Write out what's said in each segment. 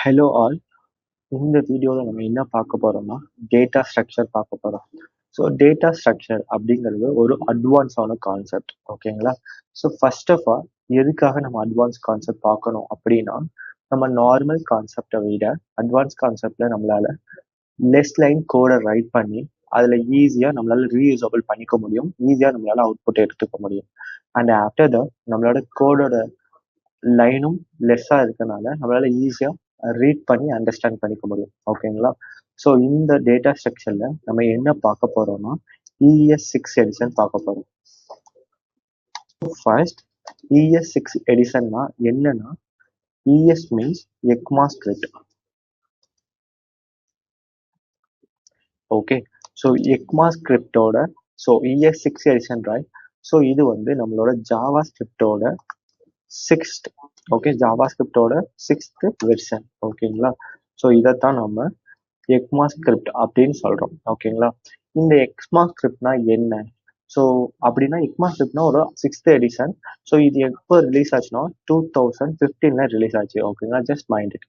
Hello all. இந்த வீடியோவில் நம்ம என்ன பார்க்க போறோம்னா டேட்டா ஸ்ட்ரக்சர் பார்க்க போறோம். ஸோ டேட்டா ஸ்ட்ரக்சர் அப்படிங்கிறது ஒரு அட்வான்ஸான கான்செப்ட், ஓகேங்களா? ஸோ ஃபர்ஸ்ட் ஆஃப் ஆல் எதுக்காக நம்ம அட்வான்ஸ் கான்செப்ட் பார்க்கணும் அப்படின்னா, நம்ம நார்மல் கான்செப்டை விட அட்வான்ஸ் கான்செப்ட்ல நம்மளால லெஸ் லைன் கோடை ரைட் பண்ணி அதில் ஈஸியாக நம்மளால ரீயூசபிள் பண்ணிக்க முடியும், ஈஸியாக நம்மளால அவுட்புட் எடுத்துக்க முடியும். அண்ட் ஆஃப்டர் த நம்மளோட கோடோட லைனும் லெஸ்ஸாக இருக்கனால நம்மளால ஈஸியாக ரீட் பண்ணி அண்டர்ஸ்டாண்ட் பண்ணிக்க முடியும், ஓகேங்களா? ஸோ இந்த டேட்டா ஸ்ட்ரக்சரில் நம்ம என்ன பார்க்க போகிறோம்னா ES6 எடிஷன் பார்க்க போகிறோம். ஃபர்ஸ்ட் ES6 எடிஷன்னா என்னன்னா, ES means ECMAScript. Okay, so ECMAScriptோட so ES6 edition right. So இது வந்து நம்மளோட ஜாவா ஸ்கிரிப்டோட சிக்ஸ்த், ஓகே, ஜாவா ஸ்கிரிப்டோட சிக்ஸ்த் வெர்ஷன், ஓகேங்களா? ஸோ இதைத்தான் நம்ம ECMAScript அப்படின்னு சொல்றோம், ஓகேங்களா? இந்த ECMAScriptனா என்ன? ஸோ அப்படின்னா ECMAScriptனா ஒரு சிக்ஸ்த் எடிஷன். ஸோ இது எப்போ ரிலீஸ் ஆச்சுன்னா 2015 ரிலீஸ் ஆச்சு, ஓகேங்களா? Just mind it.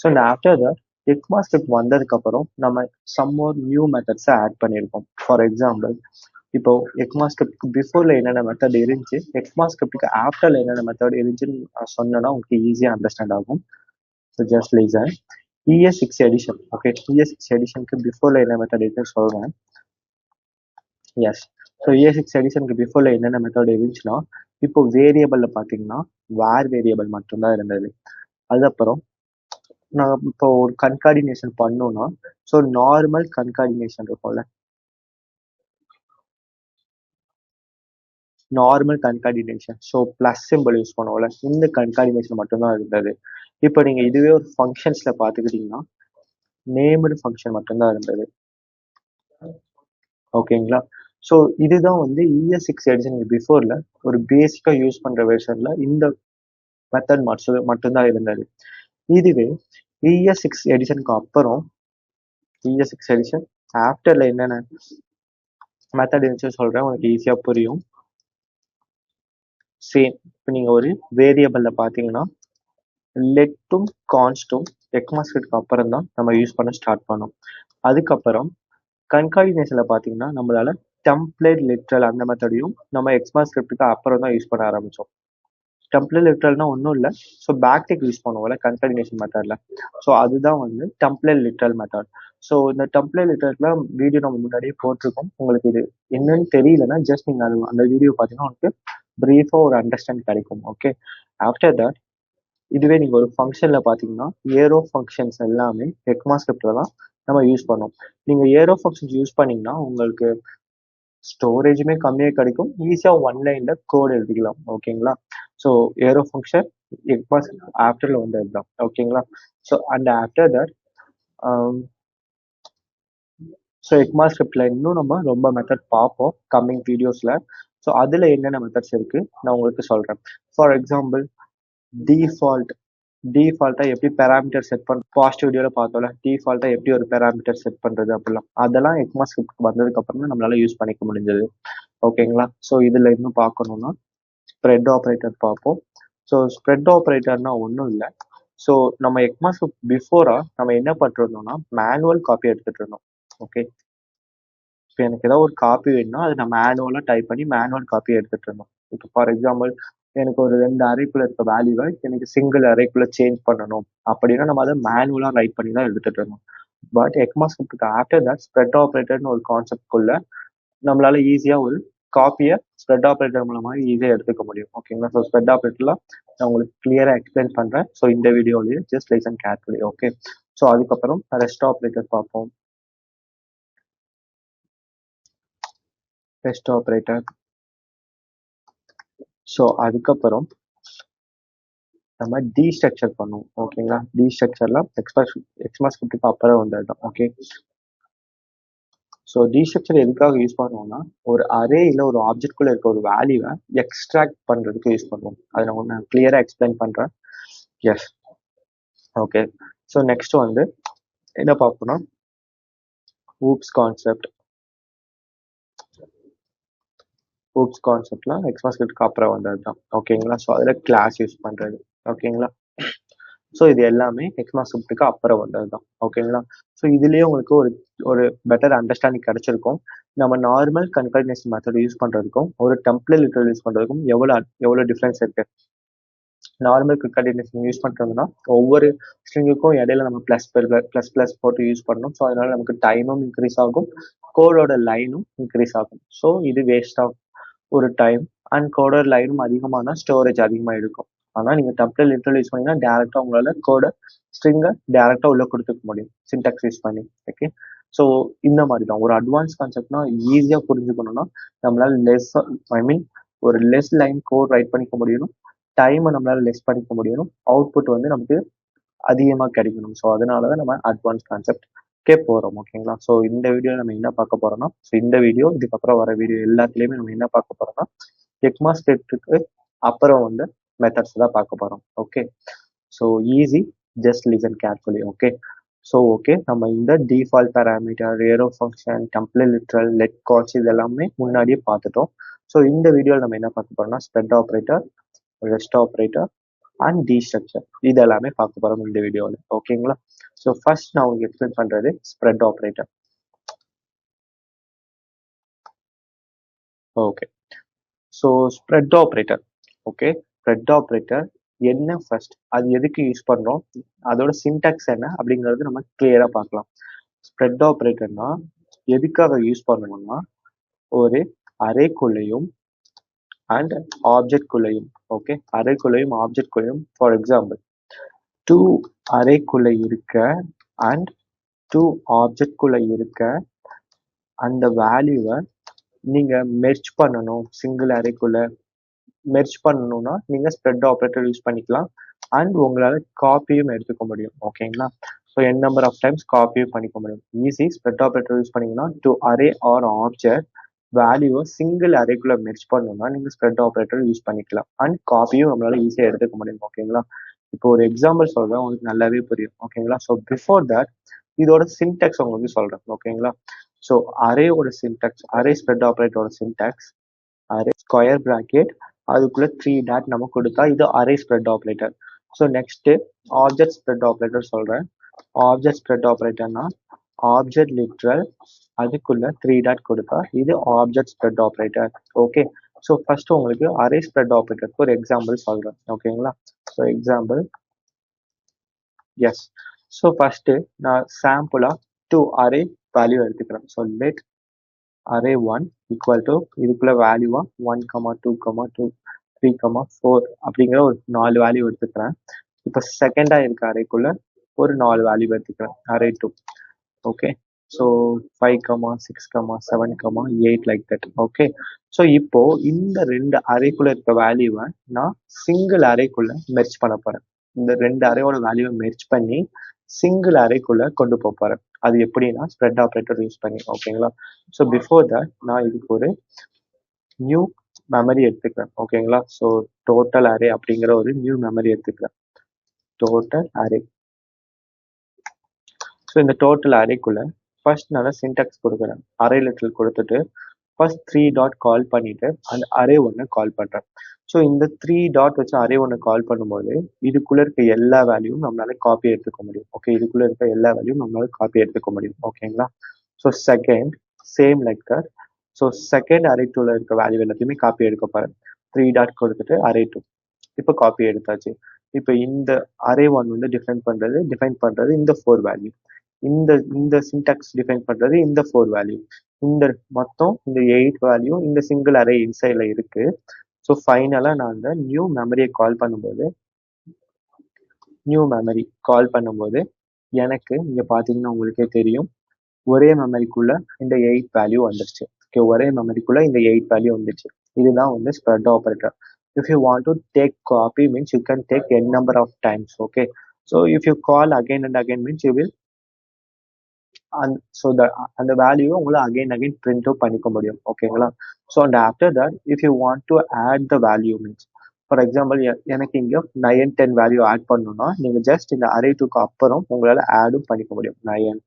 ஸோ இந்த ஆஃப்டர் த ECMAScript வந்ததுக்கு அப்புறம் நம்ம சம் மோர் நியூ மெத்தட்ஸை ஆட் பண்ணியிருக்கோம். ஃபார் எக்ஸாம்பிள், இப்போ ECMAScriptக்கு பிஃபோர்ல என்னென்ன மெத்தட் இருந்துச்சு, ECMAScriptக்கு ஆஃப்டர்ல என்னென்ன மெத்தட் இருந்துச்சுன்னு சொன்னோன்னா உங்களுக்கு ஈஸியாக அண்டர்ஸ்டாண்ட் ஆகும். So just listen. ES6 edition, okay, ES6 எடிஷனுக்கு பிஃபோர்ல என்ன மெத்தட் இருக்குன்னு சொல்றேன். எஸ், ஸோ ES6 எடிஷனுக்கு பிஃபோர்ல என்னென்ன மெத்தட் இருந்துச்சுன்னா, இப்போ வேரியபிள்ல பார்த்தீங்கன்னா வேர் வேரியபிள் மட்டும்தான் இருந்தது. அதுக்கப்புறம் நான் இப்போ ஒரு கன்கார்டினேஷன் பண்ணோம்னா, ஸோ நார்மல் கன்கார்டினேஷன் இருக்கும்ல, normal concatenation, so plus symbol use பண்ணுவோம்ல, இந்த கன்கார்டினேஷன் மட்டும்தான் இருந்தது. இப்போ நீங்க இதுவே ஒரு ஃபங்க்ஷன்ஸ்ல பார்த்துக்கிட்டீங்கன்னா நேம்டு ஃபங்க்ஷன் மட்டும்தான் இருந்தது, ஓகேங்களா? ஸோ இதுதான் வந்து ES6 எடிஷனுக்கு பிஃபோர்ல ஒரு பேசிக்கா யூஸ் பண்ற வெர்ஷன்ல இந்த மெத்தட் மட்டும்தான் இருந்தது. இதுவே ES6 எடிஷனுக்கு அப்புறம் ES6 எடிஷன் ஆஃப்டர்ல என்னென்ன மெத்தட் இருந்துச்சு சொல்றேன், உங்களுக்கு ஈஸியா புரியும். சேம், இப்போ நீங்க ஒரு வேரியபிள்ல பாத்தீங்கன்னா லெட்டும் கான்ஸ்டும் ECMAScriptக்கு அப்புறம் தான் நம்ம யூஸ் பண்ண ஸ்டார்ட் பண்ணோம். அதுக்கப்புறம் கன்கார்டினேஷன்ல பாத்தீங்கன்னா நம்மளால டெம்ப்ளேட் லிட்ரல் அந்த மெத்தடையும் நம்ம ECMAScriptக்கு அப்புறம் தான் யூஸ் பண்ண ஆரம்பிச்சோம். டெம்ப்ளேட் லிட்ரல்னா ஒன்றும் இல்லை, ஸோ பேக்டிக் யூஸ் பண்ணுவோம்ல கன்கார்டினேஷன் மெத்தட்ல, ஸோ அதுதான் வந்து டெம்ப்ளேட் லிட்ரல் மெத்தட். ஸோ இந்த டெம்ப்ளேட் லிட்ரல்ல வீடியோ நம்ம முன்னாடியே போட்டிருக்கோம். உங்களுக்கு இது என்னன்னு தெரியலன்னா ஜஸ்ட் நீங்க அது அந்த வீடியோ பார்த்தீங்கன்னா உங்களுக்கு பிரீஃபா ஒரு அண்டர்ஸ்டாண்ட் கிடைக்கும், ஓகே? ஆஃப்டர் தட் இதுவே நீங்க ஒரு ஃபங்க்ஷன்ல பாத்தீங்கன்னா ஏரோ ஃபங்க்ஷன்ஸ் எல்லாமே ECMAScriptல தான் நம்ம யூஸ் பண்ணோம். நீங்க ஏரோ ஃபங்க்ஷன்ஸ் யூஸ் பண்ணீங்கன்னா உங்களுக்கு ஸ்டோரேஜுமே கம்மியாக கிடைக்கும், ஈஸியாக ஒன் லைன்ல கோட் எழுதிக்கலாம், ஓகேங்களா? ஸோ ஏரோ ஃபங்க்ஷன் ECMAScript ஆஃப்டர்ல வந்தது தான், ஓகேங்களா? So and after that so ECMAScriptல இன்னும் நம்ம ரொம்ப மெத்தட் பார்ப்போம் கம்மிங் வீடியோஸ்ல. ஸோ அதுல என்னென்ன மெத்தட்ஸ் இருக்கு நான் உங்களுக்கு சொல்றேன். ஃபார் எக்ஸாம்பிள், டிஃபால்ட்டா எப்படி பேராமீட்டர் செட் பண்ண பாசிட்டிவ் வீடியோல பார்த்தோம்ல, டிஃபால்ட்டா எப்படி ஒரு பேராமீட்டர் செட் பண்றது அப்படிலாம், அதெல்லாம் ECMAScript வந்ததுக்கு அப்புறம் தான் நம்மளால யூஸ் பண்ணிக்க முடிஞ்சது, ஓகேங்களா? ஸோ இதுல இன்னும் பார்க்கணும்னா ஸ்ப்ரெட் ஆப்ரேட்டர் பார்ப்போம். ஸோ ஸ்ப்ரெட் ஆப்ரேட்டர்னா ஒன்றும் இல்லை. ஸோ நம்ம ECMAScript பிஃபோரா நம்ம என்ன பண்ணிருந்தோம்னா மேனுவல் காப்பி எடுத்துட்டு இருந்தோம், ஓகே? இப்போ எனக்கு ஏதாவது ஒரு காப்பி வேணும்னா அதை நான் மேனுவலாக டைப் பண்ணி மேனுவல் காப்பி எடுத்துட்டு இருந்தோம். இப்போ ஃபார் எக்ஸாம்பிள், எனக்கு ஒரு 2 அறைக்குள்ள இருக்க வேல்யூவை எனக்கு சிங்கிள் அறைக்குள்ள சேஞ்ச் பண்ணணும் அப்படின்னா நம்ம அதை மேனுவலாக ரைட் பண்ணி தான் எடுத்துட்டு இருந்தோம். பட் ECMAScriptக்கு ஆஃப்டர் தட் ஸ்ப்ரெட் ஆப்ரேட்டர்னு ஒரு கான்செப்ட்குள்ள நம்மளால ஈஸியா ஒரு காப்பியை ஸ்ப்ரெட் ஆப்ரேட்டர் மூலமா ஈஸியா எடுத்துக்க முடியும், ஓகேங்களா? ஸோ ஸ்ப்ரெட் ஆப்ரேட்டர்ல நான் உங்களுக்கு கிளியரா எக்ஸ்பிளைன் பண்றேன். ஸோ இந்த வீடியோலயே just listen carefully, okay? So அதுக்கப்புறம் ரெஸ்ட் ஆப்ரேட்டர் பார்ப்போம். ரெஸ்ட் ஆப்ரேட்டர், ஸோ அதுக்கப்புறம் நம்ம டீஸ்ட்ரக்சர் பண்ணுவோம், ஓகேங்களா? டீஸ்ட்ரக்சர்ல ECMAScriptக்கு அப்புறம் வந்தது தான், ஓகே? ஸோ டீஸ்ட்ரக்சர் எதுக்காக யூஸ் பண்ணுவோம்னா ஒரு அரே இல்லை ஒரு ஆப்ஜெக்ட்குள்ள இருக்க ஒரு வேல்யூவை எக்ஸ்ட்ராக்ட் பண்றதுக்கு யூஸ் பண்ணுவோம். அதை நான் கிளியரா எக்ஸ்பிளைன் பண்றேன். S, okay. ஸோ நெக்ஸ்ட் வந்து என்ன பார்ப்போம்னா ஊப்ஸ் கான்செப்ட். ஊப்ஸ் கான்செப்ட்லாம் ECMAScriptக்கு அப்புறம் வந்தது தான், ஓகேங்களா? ஸோ அதில் கிளாஸ் யூஸ் பண்றது, ஓகேங்களா? ஸோ இது எல்லாமே எக்ஸ்மாஸ்கிரிப்டுக்கு அப்புறம் வந்தது தான். ஓகேங்களா? ஸோ இதுலயே உங்களுக்கு ஒரு ஒரு பெட்டர் அண்டர்ஸ்டாண்டிங் கிடைச்சிருக்கும். நம்ம நார்மல் கன்கர்டேஷன் மெத்தட் யூஸ் பண்றதுக்கும் ஒரு டெம்ப்ளேட் லிட்ரல் யூஸ் பண்றதுக்கும் எவ்வளவு டிஃபரன்ஸ் இருக்கு. நார்மல் கன்கர்டேஷன் யூஸ் பண்றதுன்னா ஒவ்வொரு ஸ்ட்ரிங்குக்கும் இடையில நம்ம பிளஸ் போட்டு யூஸ் பண்ணணும். ஸோ அதனால நமக்கு டைமும் இன்க்ரீஸ் ஆகும், கோடோட லைனும் இன்க்ரீஸ் ஆகும். ஸோ இது வேஸ்ட் ஆஃப் ஒரு டைம் அண்ட் கோடர் லைனும் அதிகமான ஸ்டோரேஜ் அதிகமாக இருக்கும். ஆனால் நீங்கள் டெம்ப்ளேட் லிட்ரல் யூஸ் பண்ணீங்கன்னா டேரெக்டாக உங்களால் கோட ஸ்ட்ரிங்கை டேரெக்டாக உள்ள கொடுத்துக்க முடியும் சின்டாக்ஸ் யூஸ் பண்ணி. ஓகே, ஸோ இந்த மாதிரி தான் ஒரு அட்வான்ஸ் கான்செப்ட்னா ஈஸியாக புரிஞ்சுக்கணும்னா நம்மளால ஒரு லெஸ் லைன் கோட் ரைட் பண்ணிக்க முடியணும், டைமை நம்மளால லெஸ் பண்ணிக்க முடியணும், அவுட்புட் வந்து நமக்கு அதிகமாக கிடைக்கணும். ஸோ அதனால தான் நம்ம அட்வான்ஸ் கான்செப்ட் போறோம். ஓகேங்களா? ஸோ இந்த வீடியோவில் நம்ம என்ன பார்க்க போறோம்னா, ஸோ இந்த வீடியோ இதுக்கப்புறம் வர வீடியோ எல்லாத்துலேயுமே நம்ம என்ன பார்க்க போறோம்னா எக்மாஸ்கிரிப்டுக்கு அப்புறம் வந்து மெத்தட்ஸ் தான் பார்க்க போறோம். Okay, so easy, just listen carefully. Okay, so okay, நம்ம இந்த default parameter, arrow function, template literal, let calls இது எல்லாமே முன்னாடியே பார்த்துட்டோம். ஸோ இந்த வீடியோவில் நம்ம என்ன பார்க்க போறோம்னா spread operator, rest operator and destructure இது எல்லாமே பார்க்க போறோம் இந்த வீடியோவில். ஓகேங்களா? ஸோ ஃபர்ஸ்ட் நான் உங்களுக்கு எக்ஸ்பிளைன் பண்றது spread operator. Okay, so spread operator. Okay, spread operator என்ன, ஃபர்ஸ்ட் அது எதுக்கு யூஸ் பண்றோம், அதோட சின்டாக்ஸ் என்ன அப்படிங்கிறது நம்ம கிளியரா பார்க்கலாம். ஸ்ப்ரெட் ஆப்ரேட்டர்னா எதுக்காக யூஸ் பண்ணணும்னா ஒரு அரேக்குள்ளேயும் அண்ட் ஆப்ஜெக்ட்குள்ளேயும், ஓகே, அரேக்குள்ளேயும் ஆப்ஜெக்ட்குள்ளேயும், ஃபார் எக்ஸாம்பிள் 2 அரேக்குள்ள இருக்க அண்ட் 2 ஆப்ஜெக்ட்குள்ள இருக்க அந்த வேல்யூவை நீங்க மெர்ஜ் பண்ணணும். சிங்கிள் அரேக்குள்ள மெர்ஜ் பண்ணணும்னா நீங்க ஸ்ப்ரெட் ஆப்ரேட்டர் யூஸ் பண்ணிக்கலாம் அண்ட் உங்களால காப்பியும் எடுத்துக்க முடியும். ஓகேங்களா? So n number of times காப்பியும் பண்ணிக்க முடியும். ஈஸி, ஸ்ப்ரெட் ஆப்ரேட்டர் யூஸ் பண்ணீங்கன்னா டு அரே ஆர் ஆப்ஜெக்ட் வேல்யூவை சிங்கிள் அரேக்குள்ள மெர்ஜ் பண்ணணும்னா நீங்க ஸ்ப்ரெட் ஆப்ரேட்டர் யூஸ் பண்ணிக்கலாம் அண்ட் காப்பியும் நம்மளால ஈஸியாக எடுத்துக்க முடியும். ஓகேங்களா? இப்போ ஒரு எக்ஸாம்பிள் சொல்றேன், உங்களுக்கு நல்லாவே புரியும். ஓகேங்களா? ஸோ பிஃபோர் தட் இதோட சின்டாக்ஸ் உங்களுக்கு சொல்றேன். ஓகேங்களா? ஸோ அரேயோட சின்டாக்ஸ், அரே ஸ்ப்ரெட் ஆப்ரேட்டரோட சின்டாக்ஸ் அரே ஸ்கொயர் பிராக்கெட் அதுக்குள்ள 3 டாட் நம்ம கொடுத்தா இது array spread operator. So next object spread operator சொல்றேன். ஆப்ஜெக்ட் ஸ்ப்ரெட் ஆப்ரேட்டர்னா ஆப்ஜெக்ட் லிட்ரல் அதுக்குள்ள 3 டாட் கொடுத்தா இது object spread operator. Okay, so first உங்களுக்கு அரே ஸ்ப்ரெட் ஆப்ரேட்டருக்கு ஒரு எக்ஸாம்பிள் சொல்றேன். ஓகேங்களா? So example, yes. So first நான் சாம்பிளா 2 அரே வேல்யூ எடுத்துக்கிறேன். So let array 1 equal to இதுக்குள்ள வேல்யூவா 1, 2, 2, 3, 4 அப்படிங்கிற ஒரு 4 வேல்யூ எடுத்துக்கிறேன். இப்போ செகண்டா இருக்க அரேக்குள்ள ஒரு 4 வேல்யூ எடுத்துக்கிறேன், array 2. Okay, so 5, 6, 7, 8 like that. Okay, so இப்போ இந்த 2 அரேக்குள்ள இருக்க வேல்யூவை நான் சிங்கிள் அரேக்குள்ள மெர்ஜ் பண்ண போறேன். இந்த 2 அரேயோட வேல்யூவை மெர்ஜ் பண்ணி சிங்கிள் அரேக்குள்ள கொண்டு போறேன். அது எப்படின்னா ஸ்ப்ரெட் ஆப்ரேட்டர் யூஸ் பண்ணி. ஓகேங்களா? ஸோ பிஃபோர் தட் நான் இதுக்கு ஒரு நியூ மெமரி எடுத்துக்கிறேன். ஓகேங்களா? ஸோ டோட்டல் அரே அப்படிங்கிற ஒரு நியூ மெமரி எடுத்துக்கிறேன், டோட்டல் அரே. ஸோ இந்த டோட்டல் அரேக்குள்ள ஃபர்ஸ்ட் நான் சின்டாக்ஸ் கொடுக்குறேன். அரே லிட்டரல் கொடுத்துட்டு ஃபர்ஸ்ட் 3 டாட் கால் பண்ணிட்டு அந்த அரே ஒன்று கால் பண்றேன். ஸோ இந்த 3 டாட் வச்சு அரே ஒன்று கால் பண்ணும்போது இதுக்குள்ள இருக்க எல்லா வேல்யூவும் நம்மளால காப்பி எடுத்துக்க முடியும். ஓகே, இதுக்குள்ள இருக்க எல்லா வேல்யூவும் நம்மளால காப்பி எடுத்துக்க முடியும். ஓகேங்களா? So second same like that. So second array 2ல இருக்க வேல்யூ எல்லாத்தையுமே காப்பி எடுக்க போறேன். 3 டாட் கொடுத்துட்டு அரே 2 இப்போ காப்பி எடுத்தாச்சு. இப்போ இந்த அரே 1 வந்து டிஃபைன் பண்றது இந்த 4 வேல்யூ, இந்த இந்த சின்டாக்ஸ் டிஃபைன் பண்றது இந்த 4 வேல்யூ, இந்த மொத்தம் இந்த 8 வேல்யூ இந்த சிங்கிள் அரே இன்சைட்ல இருக்கு. ஸோ ஃபைனலா நான் அந்த நியூ மெமரியை கால் பண்ணும்போது எனக்கு இங்க பாத்தீங்கன்னா உங்களுக்கே தெரியும் ஒரே மெமரிக்குள்ள இந்த 8 வேல்யூ வந்துருச்சு. ஓகே, ஒரே மெமரிக்குள்ள இந்த 8 வேல்யூ வந்துச்சு. இதுதான் வந்து spread operator. If you want to take copy means you can take n number of times. Okay, so if you call again and again means you will so அந்த value உங்களை again print out பண்ணிக்க முடியும். ஓகேங்களா? So and after that if you want to add the value means for example எனக்கு இங்க 9, 10 value add பண்ணணும்னா நீங்க just இந்த அரே 2க்கு அப்புறம் உங்களால ஆடும் பண்ணிக்க முடியும். 9,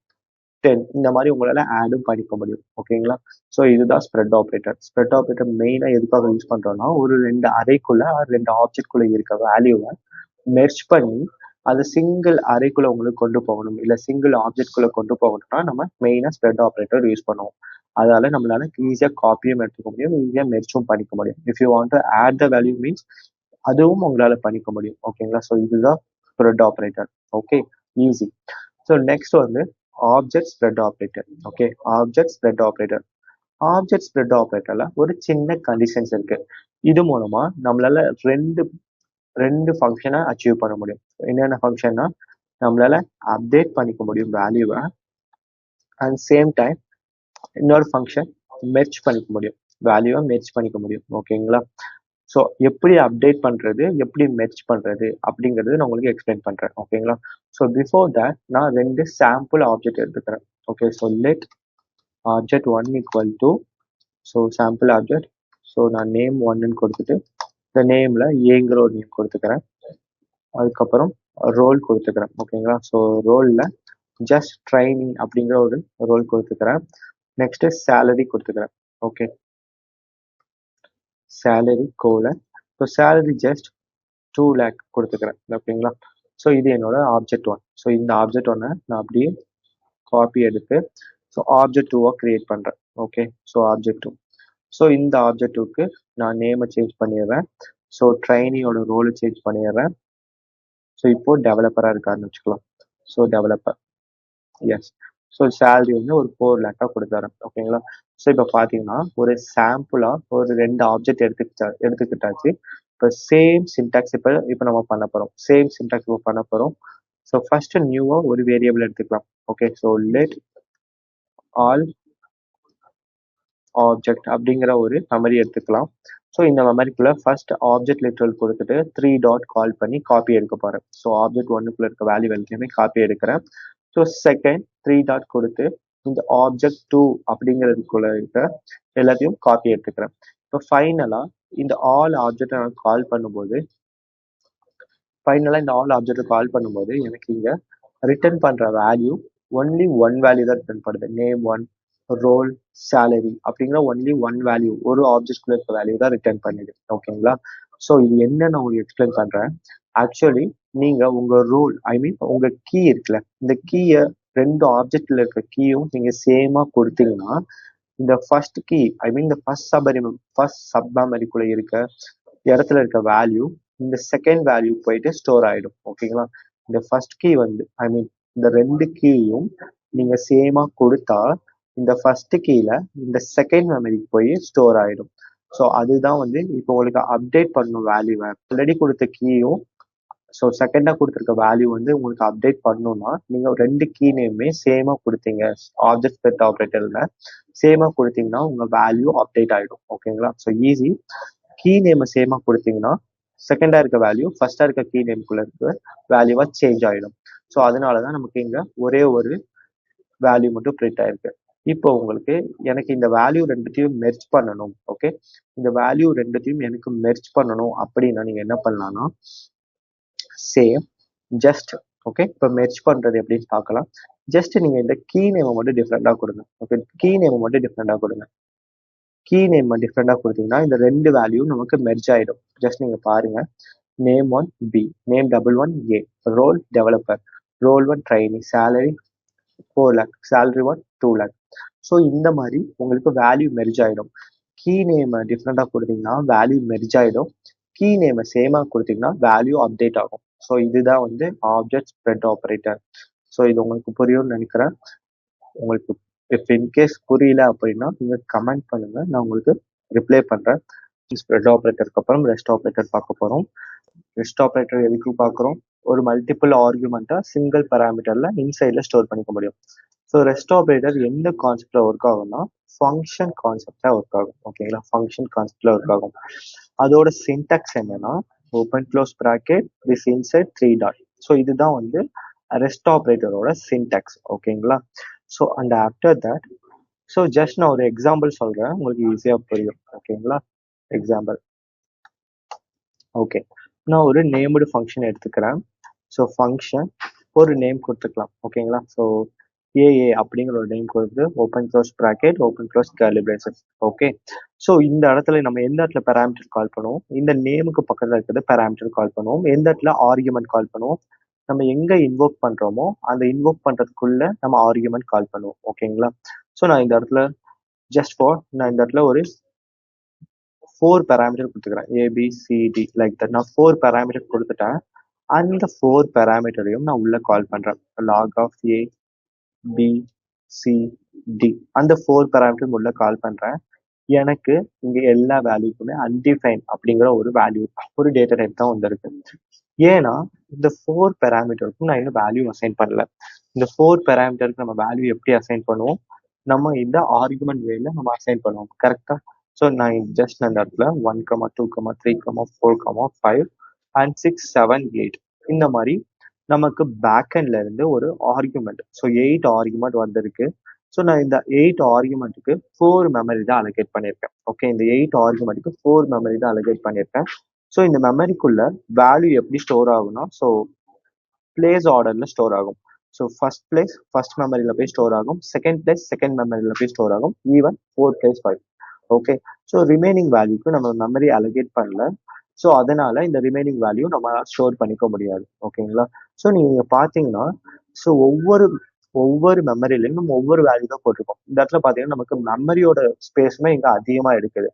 10 இந்த மாதிரி உங்களால ஆடும் பண்ணிக்க முடியும். ஓகேங்களா? ஸோ இதுதான் ஸ்ப்ரெட் ஆப்ரேட்டர். ஸ்ப்ரெட் ஆப்ரேட்டர் மெயினா எதுக்காக யூஸ் பண்றோம்னா ஒரு 2 அரேக்குள்ள 2 ஆப்ஜெக்ட்குள்ள இருக்க வேல்யூவை மெர்ஜ் பண்ணி அது சிங்கிள் அரேக்குள்ள உங்களுக்கு கொண்டு போகணும், இல்லை சிங்கிள் ஆப்ஜெக்ட்குள்ள கொண்டு போகணும்னா நம்ம மெயினாக ஸ்ப்ரெட் ஆப்ரேட்டர் யூஸ் பண்ணுவோம். அதால நம்மளால ஈஸியாக காப்பியும் எடுத்துக்க முடியும், ஈஸியாக மெர்ச்சும் பண்ணிக்க முடியும். If you want to add the value means அதுவும் உங்களால பண்ணிக்க முடியும். ஓகேங்களா? ஸோ இதுதான் spread operator. Okay, easy. So next வந்து object spread operator. Okay, object spread operator. Object spread ஆப்ரேட்டர்ல ஒரு சின்ன கண்டிஷன்ஸ் இருக்கு. இது மூலமா நம்மளால ரெண்டு ஃபங்க்ஷனை அச்சீவ் பண்ண முடியும். என்னென்ன ஃபங்க்ஷன்னா, நம்மளால அப்டேட் பண்ணிக்க முடியும் வேல்யூவை, அண்ட் சேம் டைம் இன்னொரு ஃபங்க்ஷன் மெர்ச் பண்ணிக்க முடியும், வேல்யூவை மெர்ச் பண்ணிக்க முடியும். ஓகேங்களா? ஸோ எப்படி அப்டேட் பண்றது, எப்படி மெர்ச் பண்றது அப்படிங்கிறது நான் உங்களுக்கு எக்ஸ்பிளைன் பண்றேன். ஓகேங்களா? ஸோ பிஃபோர் தட் நான் ரெண்டு சாம்பிள் ஆப்ஜெக்ட் எடுத்துக்கிறேன். Okay, so let object one equal to, so sample object, so நான் நேம் ஒன்னு கொடுத்துட்டு இந்த நேம்ல ஏங்கிற ஒரு நேம் கொடுத்துக்கிறேன். அதுக்கப்புறம் ரோல் கொடுத்துக்கிறேன். ஓகேங்களா? ஸோ ரோல்ல ஜஸ்ட் ட்ரைனிங் அப்படிங்கிற ஒரு ரோல் கொடுத்துக்கிறேன். நெக்ஸ்ட் சேலரி கொடுத்துக்கிறேன். Okay, salary colon, so salary just 2 lakh கொடுத்துக்கிறேன். ஓகேங்களா? ஸோ இது என்னோட ஆப்ஜெக்ட் ஒன். ஸோ இந்த ஆப்ஜெக்ட் ஒன்னை நான் அப்படியே காப்பி எடுத்து ஸோ ஆப்ஜெக்ட் டூவாக கிரியேட் பண்ணுறேன். Okay, so object two. So இந்த ஆப்ஜெக்ட் டூக்கு நான் நேமை சேஞ்ச் பண்ணிடுறேன். ஸோ ட்ரைனியோட ரோலை சேஞ்ச் பண்ணிடுறேன். ஸோ இப்போ டெவலப்பராக இருக்காருன்னு வச்சுக்கலாம். So developer, yes. So salary வந்து ஒரு 4 lakh கொடுத்துறேன். ஓகேங்களா? ஸோ இப்போ பார்த்தீங்கன்னா ஒரு சாம்பிளாக ஒரு ரெண்டு ஆப்ஜெக்ட் எடுத்துக்கிட்டாச்சு. இப்போ சேம் சின்டாக்ஸ் இப்போ நம்ம பண்ண போகிறோம். சேம் சின்டாக்ஸ் இப்போ பண்ண போகிறோம். ஸோ ஃபர்ஸ்ட் நியூவாக ஒரு வேரியபிள் எடுத்துக்கலாம். Okay, so let all object அப்படிங்கிற ஒரு மெமரி எடுத்துக்கலாம். ஸோ இந்த மெமரிக்குள்ள ஃபர்ஸ்ட் ஆப்ஜெக்ட் லிட்ரல் கொடுத்துட்டு 3 டாட் கால் பண்ணி காப்பி எடுக்க போறேன். ஸோ ஆப்ஜெக்ட் ஒன்னுக்குள்ள இருக்க வேல்யூ எல்லாத்தையுமே காப்பி எடுக்கிறேன். ஸோ செகண்ட் 3 டாட் கொடுத்து இந்த ஆப்ஜெக்ட் டூ அப்படிங்கிறதுக்குள்ள இருக்க எல்லாத்தையும் காப்பி எடுத்துக்கிறேன். இப்போ ஃபைனலா இந்த ஆல் ஆப்ஜெக்ட் நான் கால் பண்ணும்போது எனக்கு இங்க ரிட்டர்ன் பண்ற வேல்யூ ஒன்லி ஒன் வேல்யூ தான் ரிட்டர்ன் பண்ணுது. நேம் ஒன், ரோல், சேலரி அப்படிங்கிற ஒன்லி ஒன் வேல்யூ, ஒரு ஆப்ஜெக்ட்குள்ள இருக்க வேல்யூ தான் ரிட்டர்ன் பண்ணுது. ஓகேங்களா? ஸோ இது என்ன நான் உங்களுக்கு எக்ஸ்பிளைன் பண்றேன். ஆக்சுவலி நீங்க உங்க ரோல் உங்க கீ இருக்குல்ல, இந்த கீயை ரெண்டு ஆப்ஜெக்ட்ல இருக்க கீயும் நீங்க சேமா கொடுத்தீங்கன்னா இந்த ஃபர்ஸ்ட் கீ இந்த ஃபர்ஸ்ட் சப் மெமரிக்குள்ள இருக்க இடத்துல இருக்க வேல்யூ இந்த செகண்ட் வேல்யூ போயிட்டு ஸ்டோர் ஆயிடும். ஓகேங்களா? இந்த ஃபர்ஸ்ட் கீ வந்து இந்த ரெண்டு கீயும் நீங்க சேமா கொடுத்தா இந்த ஃபர்ஸ்ட் கீல இந்த செகண்ட் மெமரிக்கு போய் ஸ்டோர் ஆயிடும். ஸோ அதுதான் வந்து இப்போ உங்களுக்கு அப்டேட் பண்ணணும் வேல்யூவை. ஆல்ரெடி கொடுத்த கீயும் ஸோ செகண்டா கொடுத்துருக்க வேல்யூ வந்து உங்களுக்கு அப்டேட் பண்ணணும்னா நீங்க ரெண்டு கீ நேமே சேமா கொடுத்தீங்க, ஆப்ஜெக்ட் ஸ்ப்ரெட் ஆப்ரேட்டர்ல சேமா கொடுத்தீங்கன்னா உங்க வேல்யூ அப்டேட் ஆயிடும். ஓகேங்களா? So easy. கீ நேம் சேமா கொடுத்தீங்கன்னா செகண்டா இருக்க வேல்யூ ஃபர்ஸ்டா இருக்க கீ நேம்குள்ள இருக்க வேல்யூவா சேஞ்ச் ஆயிடும். ஸோ அதனாலதான் நமக்கு இங்க ஒரே ஒரு வேல்யூ மட்டும் பிரிண்ட் ஆயிருக்கு. இப்போ உங்களுக்கு எனக்கு இந்த வேல்யூ ரெண்டுத்தையும் மெர்ஜ் பண்ணணும். ஓகே, இந்த வேல்யூ ரெண்டுத்தையும் எனக்கு மெர்ஜ் பண்ணணும் அப்படின்னா நீங்க என்ன பண்ணலாம்னா சேம் ஜஸ்ட் ஓகே, இப்போ மெர்ஜ் பண்றது எப்படின்னு பார்க்கலாம். ஜஸ்ட் நீங்க இந்த கீ நேமை மட்டும் டிஃப்ரெண்டா கொடுங்க. ஓகே, கீ நேமை மட்டும் டிஃப்ரெண்டா கொடுங்க. கீ நேம் டிஃப்ரெண்டா கொடுத்தீங்கன்னா இந்த ரெண்டு வேல்யூ நமக்கு மெர்ஜ் ஆயிடும். ஜஸ்ட் நீங்க பாருங்க, name one B, name double one A, role developer, role one trainee, salary 4 lakh, salary one 2 lakh. So இந்த மாதிரி உங்களுக்கு வேல்யூ மெர்ஜ் ஆயிடும். கீ நேம் டிஃப்ரெண்டா கொடுத்தீங்கன்னா வேல்யூ மெர்ஜ் ஆயிடும். கீ நேம் சேமா கொடுத்தீங்கன்னா வேல்யூ அப்டேட் ஆகும். ஸோ இதுதான் வந்து ஆப்ஜெக்ட் ஸ்ப்ரெட் ஆப்ரேட்டர். ஸோ இது உங்களுக்கு புரியும்னு நினைக்கிறேன். உங்களுக்கு இஃப் இன்கேஸ் புரியல அப்படின்னா நீங்க கமெண்ட் பண்ணுங்க, நான் உங்களுக்கு ரிப்ளை பண்றேன். ஸ்ப்ரெட் ஆப்ரேட்டருக்கு அப்புறம் ரெஸ்ட் ஆப்ரேட்டர் பார்க்க போறோம். ரெஸ்ட் ஆப்ரேட்டர் எதுக்கு பார்க்குறோம்? ஒரு மல்டிபிள் ஆர்குமெண்ட்டை சிங்கிள் பேராமீட்டர்ல இன்சைட்ல ஸ்டோர் பண்ணிக்க முடியும். ஸோ ரெஸ்ட் ஆப்ரேட்டர் எந்த கான்செப்ட்ல ஒர்க் ஆகும்னா ஃபங்க்ஷன் கான்செப்ட்ல ஒர்க் ஆகும். ஓகேங்களா? ஃபங்க்ஷன் கான்செப்ட்ல ஒர்க் ஆகும். அதோட சின்டாக்ஸ் என்னன்னா open close bracket this inside 3 dot. So இதுதான் வந்து ரெஸ்ட் ஆப்ரேட்டரோட சின்டாக்ஸ். ஓகேங்களா? So and after that so just நான் ஒரு எக்ஸாம்பிள் சொல்றேன், உங்களுக்கு ஈஸியா புரியும். ஓகேங்களா? எக்ஸாம்பிள். ஓகே, நான் ஒரு நேம்டு ஃபங்க்ஷன் எடுத்துக்கிறேன். ஸோ ஃபங்க்ஷன் ஒரு நேம் கொடுத்துக்கலாம். ஓகேங்களா? ஸோ ஏஏ அப்படிங்கிற ஒரு நேம் கொடுத்து open close bracket open close curly braces. Okay, so இந்த இடத்துல நம்ம எந்த இடத்துல பேராமீட்டர் கால் பண்ணுவோம், இந்த நேமுக்கு பக்கத்தில் இருக்கிறது பேராமீட்டர் கால் பண்ணுவோம். எந்த இடத்துல ஆர்குமெண்ட் கால் பண்ணுவோம், நம்ம எங்க இன்வோக் பண்றோமோ அந்த இன்வோக் பண்றதுக்குள்ள நம்ம ஆர்குமெண்ட் கால் பண்ணுவோம். ஓகேங்களா? ஸோ நான் இந்த இடத்துல நான் இந்த இடத்துல ஒரு 4 பேராமீட்டர் கொடுத்துக்கிறேன். ABCD like that. நான் 4 பேராமீட்டர் கொடுத்துட்டேன். அந்த 4 பேராமீட்டரையும் நான் உள்ள கால் பண்றேன். Log of A B C D அந்த 4 பேராமீட்டர் உள்ள கால் பண்றேன். எனக்கு இங்க எல்லா வேல்யூக்குமே அன்டிஃபைன் அப்படிங்கிற ஒரு வேல்யூ, ஒரு டேட்டா டைப் தான் வந்திருக்கு. ஏன்னா இந்த 4 பேராமீட்டருக்கும் நான் இன்னும் வேல்யூ அசைன் பண்ணல. இந்த 4 பேராமீட்டருக்கு நம்ம வேல்யூ எப்படி அசைன் பண்ணுவோம்? நம்ம இந்த ஆர்குமெண்ட் வேல நம்ம அசைன் பண்ணுவோம். கரெக்டா? ஸோ நான் ஜஸ்ட் அந்த இடத்துல 1, 2, 3, 4, 5 அண்ட் 6, 7, 8 இந்த மாதிரி நமக்கு பேக்எண்ட்ல இருந்து ஒரு ஆர்குமெண்ட், ஸோ 8 ஆர்குமெண்ட் வந்திருக்கு. ஸோ நான் இந்த 8 ஆர்குமெண்ட்டுக்கு 4 மெமரி தான் அலோகேட் பண்ணியிருக்கேன். ஓகே, இந்த 8 ஆர்குமெண்ட்டுக்கு 4 மெமரி தான் அலோகேட் பண்ணியிருக்கேன். ஸோ இந்த மெமரிக்குள்ள வேல்யூ எப்படி ஸ்டோர் ஆகும்னா, ஸோ பிளேஸ் ஆர்டர்ல ஸ்டோர் ஆகும். ஸோ ஃபர்ஸ்ட் பிளேஸ் ஃபர்ஸ்ட் மெமரியில போய் ஸ்டோர் ஆகும், செகண்ட் பிளேஸ் செகண்ட் மெமரியில போய் ஸ்டோர் ஆகும், even 4 place 5. Okay, so remaining வேல்யூக்கு நம்ம மெமரி அலோகேட் பண்ணல. ஸோ அதனால இந்த ரிமைனிங் வேல்யூ நம்ம ஸ்டோர் பண்ணிக்க முடியாது. ஓகேங்களா? ஸோ நீங்க பாத்தீங்கன்னா, ஸோ ஒவ்வொரு மெமரிலையும் நம்ம ஒவ்வொரு வேல்யூ தான் போட்டிருக்கோம். இந்த இடத்துல பாத்தீங்கன்னா நமக்கு மெமரியோட ஸ்பேஸுமே இங்க அதிகமா எடுக்குது.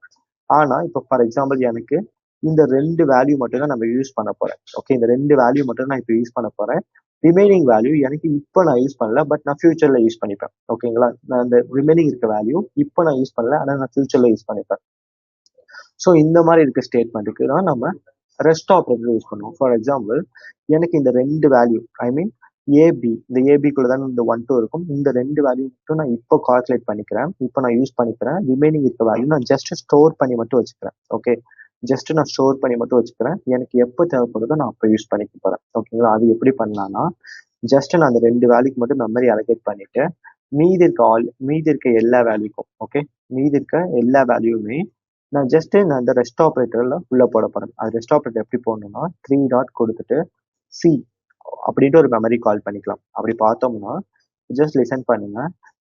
ஆனா இப்போ ஃபார் எக்ஸாம்பிள் எனக்கு இந்த 2 வேல்யூ மட்டும் தான் நம்ம யூஸ் பண்ண போறேன். ஓகே, இந்த 2 வேல்யூ மட்டும் நான் இப்போ யூஸ் பண்ண போறேன். ரிமைனிங் வேல்யூ எனக்கு இப்போ நான் யூஸ் பண்ணல, பட் நான் ஃபியூச்சர்ல யூஸ் பண்ணிப்பேன். ஓகேங்களா? நான் இந்த ரிமைனிங் இருக்க வேல்யூ இப்போ நான் யூஸ் பண்ணல, ஆனால் நான் ஃபியூச்சர்ல யூஸ் பண்ணிப்பேன். ஸோ இந்த மாதிரி இருக்க ஸ்டேட்மெண்ட்டுக்கு தான் நம்ம ரெஸ்ட் ஆப்ரேட்டர் யூஸ் பண்ணுவோம். ஃபார் எக்ஸாம்பிள் எனக்கு இந்த 2 வேல்யூ, ஐ மீன் ஏபி, இந்த ஏபிக்குள்ள தான் இந்த 1, 2 இருக்கும். இந்த 2 வேல்யூ மட்டும் நான் இப்போ கால்குலேட் பண்ணிக்கிறேன், இப்போ நான் யூஸ் பண்ணிக்கிறேன். ரிமைனிங் இருக்க வேல்யூ நான் ஜஸ்ட் ஸ்டோர் பண்ணி மட்டும் வச்சுக்கிறேன். ஓகே, ஜஸ்ட் நான் ஸ்டோர் பண்ணி மட்டும் வச்சுக்கிறேன். எனக்கு எப்போ தேவைப்படுதோ நான் அப்போ யூஸ் பண்ணிக்க போறேன். ஓகேங்களா? அது எப்படி பண்ணலாம்னா, ஜஸ்ட் நான் அந்த 2 வேல்யூக்கு மட்டும் மெமரி அலோகேட் பண்ணிட்டு மீதி இருக்க எல்லா வேல்யூக்கும், ஓகே, மீதி இருக்க எல்லா வேல்யூமே நான் இந்த ரெஸ்ட் ஆப்ரேட்டர்ல உள்ள போட போறேன். அது ரெஸ்ட் ஆப்ரேட்டர் எப்படி போடணும்னா, 3 டாட் கொடுத்துட்டு சி அப்படின்ட்டு ஒரு மெமரி கால் பண்ணிக்கலாம். அப்படி பார்த்தோம்னா ஜஸ்ட் லிசன் பண்ணுங்க.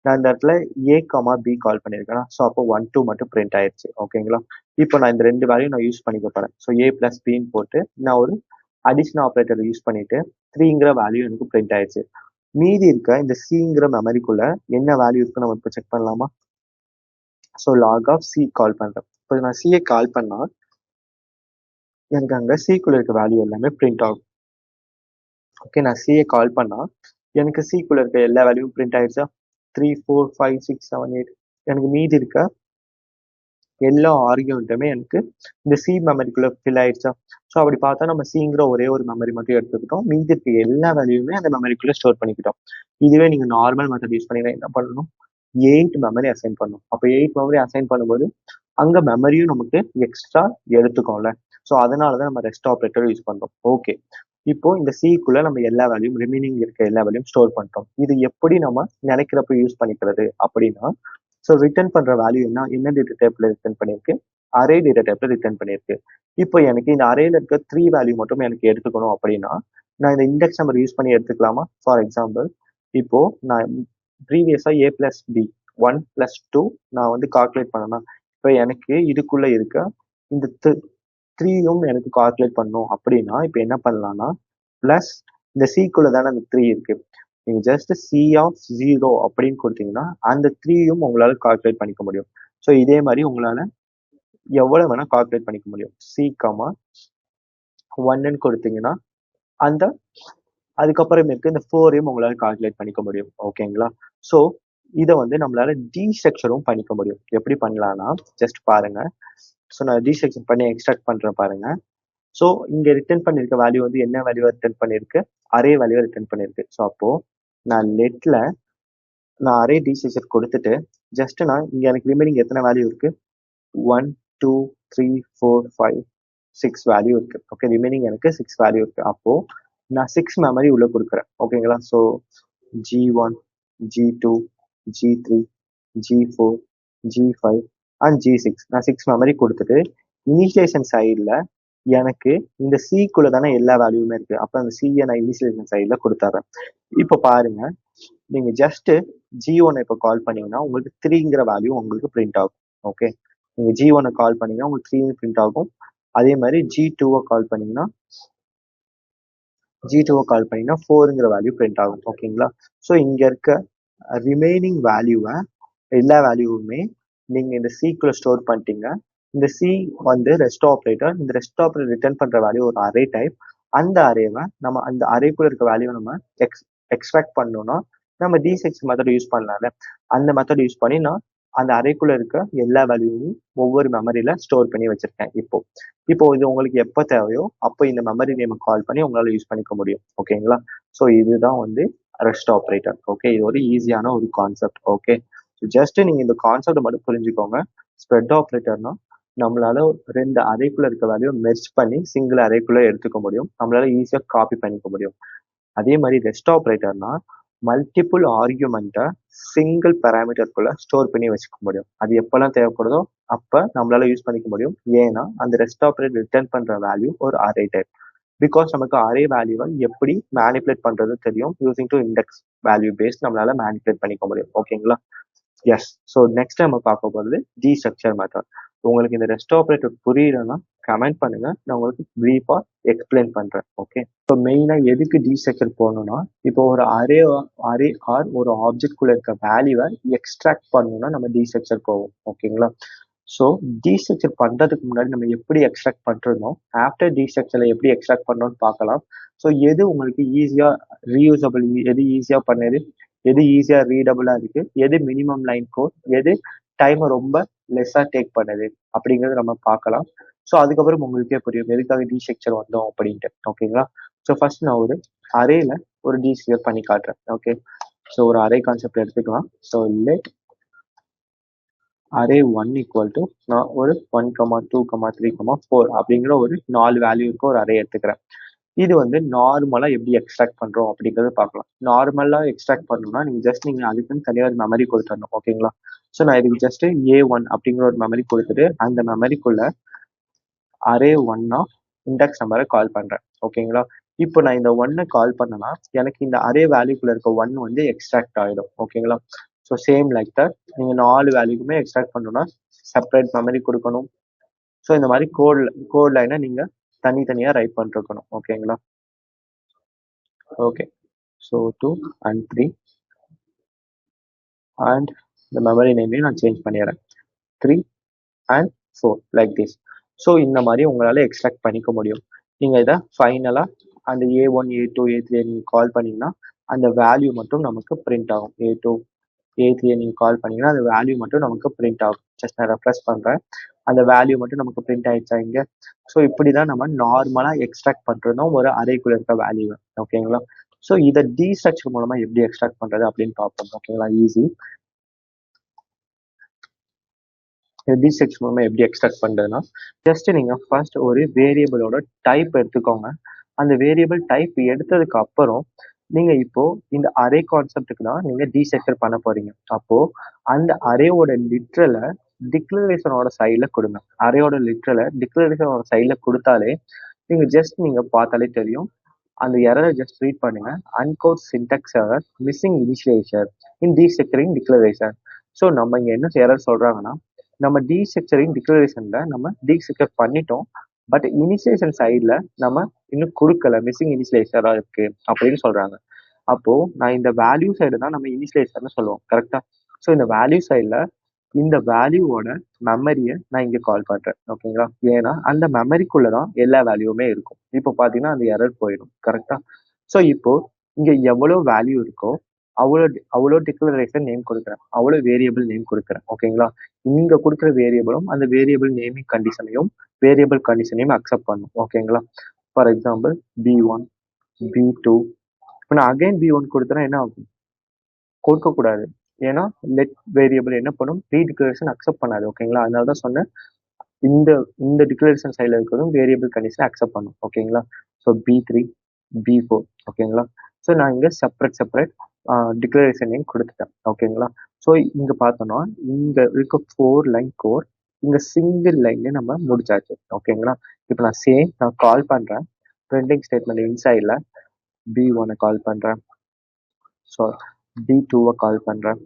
நான் இந்த இடத்துல ஏ கமா பி கால் பண்ணியிருக்கேன். ஸோ அப்போ 1, 2 மட்டும் பிரிண்ட் ஆயிடுச்சு. ஓகேங்களா? இப்போ நான் இந்த 2 வேல்யூ நான் யூஸ் பண்ணிக்க போறேன். ஸோ ஏ பிளஸ் பின்னு போட்டு நான் ஒரு அடிஷனல் ஆப்ரேட்டர் யூஸ் பண்ணிட்டு 3ங்கிற வேல்யூ எனக்கு பிரிண்ட் ஆயிடுச்சு. மீதி இருக்க இந்த சிங்கிற மெமரிக்குள்ள என்ன வேல்யூ இருக்கு நம்ம இப்போ செக் பண்ணலாமா? ஸோ லாக் ஆஃப் சி கால் பண்றேன். இப்போ நான் சியை கால் பண்ணா எனக்கு அங்க சிக்குள்ள இருக்க வேல்யூ எல்லாமே பிரிண்ட் ஆகும். ஓகே, நான் சியை கால் பண்ணா எனக்கு சிக்குள்ள இருக்க எல்லா வேல்யூவும் பிரிண்ட் ஆயிடுச்சா? 3, 4, 5, 6, 7, 8 எனக்கு மீதி இருக்க எல்லா ஆர்குமெண்ட்டுமே எனக்கு இந்த சி மெமரிக்குள்ள ஃபில் ஆயிடுச்சா? ஸோ அப்படி பார்த்தா நம்ம சிங்கிற ஒரே ஒரு மெமரி மட்டும் எடுத்துக்கிட்டோம், மீதி இருக்க எல்லா வேல்யூமே அந்த மெமரிக்குள்ள ஸ்டோர் பண்ணிக்கிட்டோம். இதுவே நீங்க நார்மல் மெத்தட் யூஸ் பண்ணீங்கன்னா என்ன பண்ணணும்? 8 மெமரி அசைன் பண்ணணும். அப்போ 8 மெமரி அசைன் பண்ணும்போது அங்க மெமரியும் நமக்கு எக்ஸ்ட்ரா எடுத்துக்கோம்ல. ஸோ அதனாலதான் நம்ம ரெஸ்ட் ஆப்ரேட்டர் யூஸ் பண்றோம். ஓகே, இப்போ இந்த சிக்குள்ள நம்ம எல்லா வேல்யூம் ரிமைனிங் இருக்க எல்லா வேல்யூம் ஸ்டோர் பண்ணிட்டோம். இது எப்படி நம்ம நினைக்கிறப்ப யூஸ் பண்ணிக்கிறது அப்படின்னா, ஸோ ரிட்டர்ன் பண்ற வேல்யூ என்ன டேட்டா டைப்ல ரிட்டர்ன் பண்ணிருக்கு? அரே டேட்டா டைப்ல ரிட்டர்ன் பண்ணிருக்கு. இப்போ எனக்கு இந்த அரேல இருக்க 3 வேல்யூ மட்டும் எனக்கு எடுத்துக்கணும் அப்படின்னா நான் இந்த இண்டெக்ஸ் நம்பர் யூஸ் பண்ணி எடுத்துக்கலாமா? ஃபார் எக்ஸாம்பிள் இப்போ நான் ப்ரீவியஸா ஏ பிளஸ் பி 1 பிளஸ் 2 நான் வந்து கால்குலேட் பண்ணனா, இப்போ எனக்கு இதுக்குள்ள இருக்க இந்த 3யும் எனக்கு கால்குலேட் பண்ணும் அப்படின்னா இப்போ என்ன பண்ணலாம்னா, பிளஸ் இந்த சிக்குள்ள தானே அந்த 3 இருக்கு, நீங்க ஜஸ்ட் சி ஆஃப் 0 அப்படின்னு கொடுத்தீங்கன்னா அந்த 3யும் உங்களால கால்குலேட் பண்ணிக்க முடியும். ஸோ இதே மாதிரி உங்களால எவ்வளவு வேணா கால்குலேட் பண்ணிக்க முடியும். சி கமா 1ன்னு கொடுத்தீங்கன்னா அந்த அதுக்கப்புறமேற்கு இந்த 4யும் உங்களால கால்குலேட் பண்ணிக்க முடியும். ஓகேங்களா? ஸோ இதை வந்து நம்மளால டீஸ்ட்ரக்சரும் பண்ணிக்க முடியும். எப்படி பண்ணலாம்னா ஜஸ்ட் பாருங்க. ஸோ நான் டீஸ்ட்ரக்சர் பண்ணி எக்ஸ்ட்ராக்ட் பண்றேன் பாருங்க. ஸோ இங்க ரிட்டர்ன் பண்ணிருக்க வேல்யூ வந்து என்ன வேல்யூ ரிட்டர்ன் பண்ணிருக்கு? அரே வேல்யூ ரிட்டர்ன் பண்ணிருக்கு. ஸோ அப்போ நான் லெட்ல நான் அரே டீஸ்ட்ரக்சர் கொடுத்துட்டு ஜஸ்ட் நான் இங்க எனக்கு ரிமைனிங் எத்தனை வேல்யூ இருக்கு? 1, 2, 3, 4, 5, 6 வேல்யூ இருக்கு. ஓகே, ரிமைனிங் எனக்கு 6 வேல்யூ இருக்கு. அப்போ நான் 6 மெமரி உள்ள கொடுக்குறேன். ஓகேங்களா? So G1, G2, G3, G4, G5 and G6 நான் 6 மெமரி கொடுத்துட்டு இனிஷியேஷன் சைடில் எனக்கு இந்த சிக்குள்ள தானே எல்லா வேல்யூமே இருக்கு. அப்போ அந்த சியை நான் இனிஷியேஷன் சைடில் கொடுத்துட்றேன். இப்போ பாருங்க, நீங்க ஜஸ்ட் G1 இப்போ கால் பண்ணீங்கன்னா உங்களுக்கு 3ங்கிற வேல்யூ உங்களுக்கு பிரிண்ட் ஆகும். ஓகே, நீங்க G1 கால் பண்ணீங்கன்னா உங்களுக்கு 3 பிரிண்ட் ஆகும். அதே மாதிரி G2 கால் பண்ணீங்கன்னா G2 கால் பண்ணீங்கன்னா 4ங்கிற வேல்யூ பிரிண்ட் ஆகும். ஓகேங்களா? ஸோ இங்க இருக்க ரிமைனிங் வேல்யூவை எல்லா வேல்யூவுமே நீங்க இந்த சீக்குள்ள ஸ்டோர் பண்ணிட்டீங்க. இந்த சி வந்து ரெஸ்ட் ஆப்ரேட்டர். இந்த ரெஸ்ட் ஆப்ரேட்டர் ரிட்டர்ன் பண்ற வேல்யூ ஒரு அரே டைப். அந்த அரேவை நம்ம அந்த அரேக்குள்ள இருக்க வேல்யூ நம்ம எக்ஸ்ட்ராக்ட் பண்ணணும்னா நம்ம டிசெக்ஸ் மெத்தட் யூஸ் பண்ணலாம்ல. அந்த மெத்தட் யூஸ் பண்ணி நான் அந்த அரேக்குள்ள இருக்க எல்லா வேல்யூவும் ஒவ்வொரு மெமரியில ஸ்டோர் பண்ணி வச்சிருக்கேன். இப்போ இது உங்களுக்கு எப்போ தேவையோ அப்போ இந்த மெமரி நேம் கால் பண்ணி உங்களால யூஸ் பண்ணிக்க முடியும். ஓகேங்களா? ஸோ இதுதான் வந்து ரெஸ்ட் ஆப்ரேட்டர். ஓகே, இது ஒரு ஈஸியான ஒரு கான்செப்ட். ஓகே, ஜஸ்ட் நீங்க இந்த கான்செப்ட் மட்டும் புரிஞ்சுக்கோங்க. ஸ்ப்ரெட் ஆப்ரேட்டர்னா நம்மளால ரெண்டு அரேக்குள்ள இருக்க வேல்யூ மெர்ஜ் பண்ணி சிங்கிள் அரேக்குள்ள எடுத்துக்க முடியும். நம்மளால ஈஸியா காப்பி பண்ணிக்க முடியும். அதே மாதிரி ரெஸ்ட் ஆப்ரேட்டர்னா மல்டிபிள் ஆர்குமெண்ட்டை சிங்கிள் பேராமீட்டருக்குள்ள ஸ்டோர் பண்ணி வச்சுக்க முடியும். அது எப்பெல்லாம் தேவைப்படுதோ அப்ப நம்மளால யூஸ் பண்ணிக்க முடியும். ஏன்னா அந்த ரெஸ்ட் ஆப்ரேட்டர் ரிட்டர்ன் பண்ற வேல்யூ ஒரு அரே டைப். பிகாஸ் நமக்கு அரே வேல்யூவை எப்படி மேனிபுலேட் பண்றது தெரியும். Using to index value based நம்மளால மேனிபுலேட் பண்ணிக்க முடியும். ஓகேங்களா? எஸ். ஸோ நெக்ஸ்ட் நம்ம பார்க்க போகிறது டி ஸ்ட்ரக்சர் மெத்தட். உங்களுக்கு இந்த ரெஸ்ட் ஆப்ரேட்டர் புரியலன்னா கமெண்ட் பண்ணுங்க, நான் உங்களுக்கு ப்ரீஃபா எக்ஸ்பிளைன் பண்றேன். ஓகே, இப்போ மெயினா எதுக்கு டி ஸ்ட்ரக்சர் போகணும்னா, இப்போ ஒரு அரே ஆர் ஒரு ஆப்ஜெக்ட் குள்ள இருக்க வேல்யூவை எக்ஸ்ட்ராக்ட் பண்ணணும்னா நம்ம டி ஸ்ட்ரக்சர் போவோம். ஓகேங்களா? ஸோ டி ஸ்ட்ரக்சர் பண்றதுக்கு முன்னாடி நம்ம எப்படி எக்ஸ்ட்ராக்ட் பண்றோம், ஆஃப்டர் டி ஸ்ட்ரக்சர்ல எப்படி எக்ஸ்ட்ராக்ட் பண்ணோம்னு பார்க்கலாம். ஸோ எது உங்களுக்கு ஈஸியா ரீயூசபிள், எது ஈஸியா பண்ணது, எது ஈஸியா ரீடபிளா இருக்கு, எது மினிமம் லைன் கோட், எது டைம் ரொம்ப லெஸ்ஸா டேக் பண்ணுது அப்படிங்கறத நம்ம பார்க்கலாம். ஸோ அதுக்கப்புறம் உங்களுக்கே புரியும் எதுக்காக டி ஸ்ட்ரக்சர் வந்தோம் அப்படின்ட்டு. ஓகேங்களா? ஸோ ஃபர்ஸ்ட் நான் ஒரு அரேல ஒரு டி ஸ்ட்ரக்சர் பண்ணி காட்டுறேன். ஓகே, ஸோ ஒரு அரே கான்செப்ட் எடுத்துக்கலாம். So let array 1 equal to நான் ஒரு 1, 2, 3, 4 அப்படிங்கிற ஒரு 4 வேல்யூ இருக்க ஒரு அரே எடுத்துக்கிறேன். இது வந்து நார்மலா எப்படி எக்ஸ்ட்ராக்ட் பண்றோம் அப்படிங்கறத பார்க்கலாம். நார்மலா எக்ஸ்ட்ராக்ட் பண்ணணும்னா நீங்க அதுக்குன்னு தனியாக ஒரு மெமரி கொடுத்துடணும். ஓகேங்களா? ஸோ நான் இதுக்கு ஜஸ்ட் A1 அப்படிங்கிற ஒரு மெமரி கொடுத்துட்டு அந்த மெமரிக்குள்ள அரே 1 ஆஃப் இண்டெக்ஸ் நம்பரை கால் பண்றேன். ஓகேங்களா? இப்போ நான் இந்த 1 கால் பண்ணனா எனக்கு இந்த அரே வேல்யூக்குள்ள இருக்க 1 வந்து எக்ஸ்ட்ராக்ட் ஆயிடும். ஓகேங்களா? ஸோ சேம் லைக் தட் நீங்க 4 வேல்யூக்குமே எக்ஸ்ட்ராக்ட் பண்ணணும்னா செப்பரேட் மெமரி கொடுக்கணும். ஸோ இந்த மாதிரி கோட் லைனை நீங்க தனித்தனியா ரைட் பண்ணிருக்கணும். ஓகேங்களா? ஓகே, ஸோ 2 and 3 and இந்த மெமரி நேமையும் நான் சேஞ்ச் பண்ணிடுறேன். 3 and 4 லைக் திஸ். ஸோ இந்த மாதிரி உங்களால எக்ஸ்ட்ராக்ட் பண்ணிக்க முடியும். நீங்க இதை ஃபைனலா அந்த A1, A2, A3 நீங்க கால் பண்ணீங்கன்னா அந்த வேல்யூ மட்டும் நமக்கு பிரிண்ட் ஆகும். A2, A3 நீங்க கால் பண்ணீங்கன்னா அந்த வேல்யூ மட்டும் நமக்கு பிரிண்ட் ஆகும். ஜஸ்ட் நான் ரெஃப்ரெஷ் பண்றேன், அந்த வேல்யூ மட்டும் நமக்கு பிரிண்ட் ஆயிடுச்சா இங்க. ஸோ இப்படிதான் நம்ம நார்மலா எக்ஸ்ட்ராக்ட் பண்றதும் ஒரு அரேக்குள்ள இருக்க வேல்யூ. ஓகேங்களா? ஸோ இதை டி ஸ்ட்ரக்சர் மூலமா எப்படி எக்ஸ்ட்ராக்ட் பண்றது அப்படின்னு பார்ப்போம். ஓகேங்களா? ஈஸி. டி ஸ்ட்ரக்சர் மூலமா எப்படி எக்ஸ்ட்ராக்ட் பண்றதுன்னா ஜஸ்ட் நீங்க ஃபர்ஸ்ட் ஒரு வேரியபிளோட டைப் எடுத்துக்கோங்க. அந்த வேரியபிள் டைப் எடுத்ததுக்கு அப்புறம் நீங்க இப்போ இந்த அரே கான்செப்டுக்கு தான் நீங்க டி ஸ்ட்ரக்சர் பண்ண போறீங்க. அப்போ அந்த அரேவோட லிட்ரலை டிக்ளரேஷனோட சைட்ல கொடுங்க. அரேயோட லிட்ரலை டிக்ளரேஷனோட சைட்ல கொடுத்தாலே நீங்க பார்த்தாலே தெரியும். அந்த எரரை ஜஸ்ட் ரீட் பண்ணுங்க. Uncaught syntax error, missing initializer in destructuring declaration. So நம்ம இங்க என்ன எரர் சொல்றாங்கன்னா, நம்ம டீஸ்ட்ரக்சரிங் டிக்ளரேஷன்ல நம்ம டீஸ்ட்ரக்சர் பண்ணிட்டோம், பட் இனிஷியேஷன் சைட்ல நம்ம இன்னும் கொடுக்கல, மிஸ்ஸிங் இனிஷியலைசரா இருக்கு அப்படின்னு சொல்றாங்க. அப்போ நான் இந்த வேல்யூ சைடு தான் நம்ம இனிஷியலைசர்னு சொல்லுவோம். கரெக்டா? ஸோ இந்த வேல்யூ சைட்ல இந்த வேல்யூவோட மெமரியை நான் இங்க கால் பண்றேன். ஓகேங்களா? ஏன்னா அந்த மெமரிக்குள்ளதான் எல்லா வேல்யூவுமே இருக்கும். இப்போ பாத்தீங்கன்னா அந்த எரர் போயிடும். கரெக்டா? ஸோ இப்போ இங்க எவ்வளவு வேல்யூ இருக்கோ அவ்வளோ அவ்வளோ டிக்ளரேஷன் நேம் கொடுக்குறேன், அவ்வளோ வேரியபிள் நேம் கொடுக்குறேன். ஓகேங்களா? இங்க கொடுக்குற வேரியபிளும் அந்த வேரியபிள் நேமிங் கண்டிஷனையும் வேரியபிள் கண்டிஷனையும் அக்செப்ட் பண்ணும். ஓகேங்களா? For example B1, B2. இப்போ நான் அகைன் B1 கொடுத்தேன்னா என்ன ஆகும்? கொடுக்க கூடாது. ஏன்னா லெட் வேரியபிள் என்ன பண்ணும், ரீடிக்ளரேஷன் அக்செப்ட் பண்ணாது. ஓகேங்களா? அதனால தான் சொன்னேன் இந்த இந்த டிக்ளரேஷன் சைடில் இருக்கிறதும் வேரியபிள் கண்டிஷன் அக்செப்ட் பண்ணும். ஓகேங்களா? So B3, B4. ஓகேங்களா? ஸோ நான் இங்கே செப்பரேட் டிக்ளரேஷன் நேம் கொடுத்துட்டேன். ஓகேங்களா? ஸோ இங்க பார்த்தோம்னா இங்க இருக்க 4 லைன் கோர் இங்க சிங்கிள் லைன்ல நம்ம முடிச்சாச்சு. ஓகேங்களா? இப்போ நான் கால் பண்றேன். பிரிண்டிங் ஸ்டேட்மெண்ட் இன்சைட்ல B1 கால் பண்றேன், ஸோ B2 கால் பண்றேன்,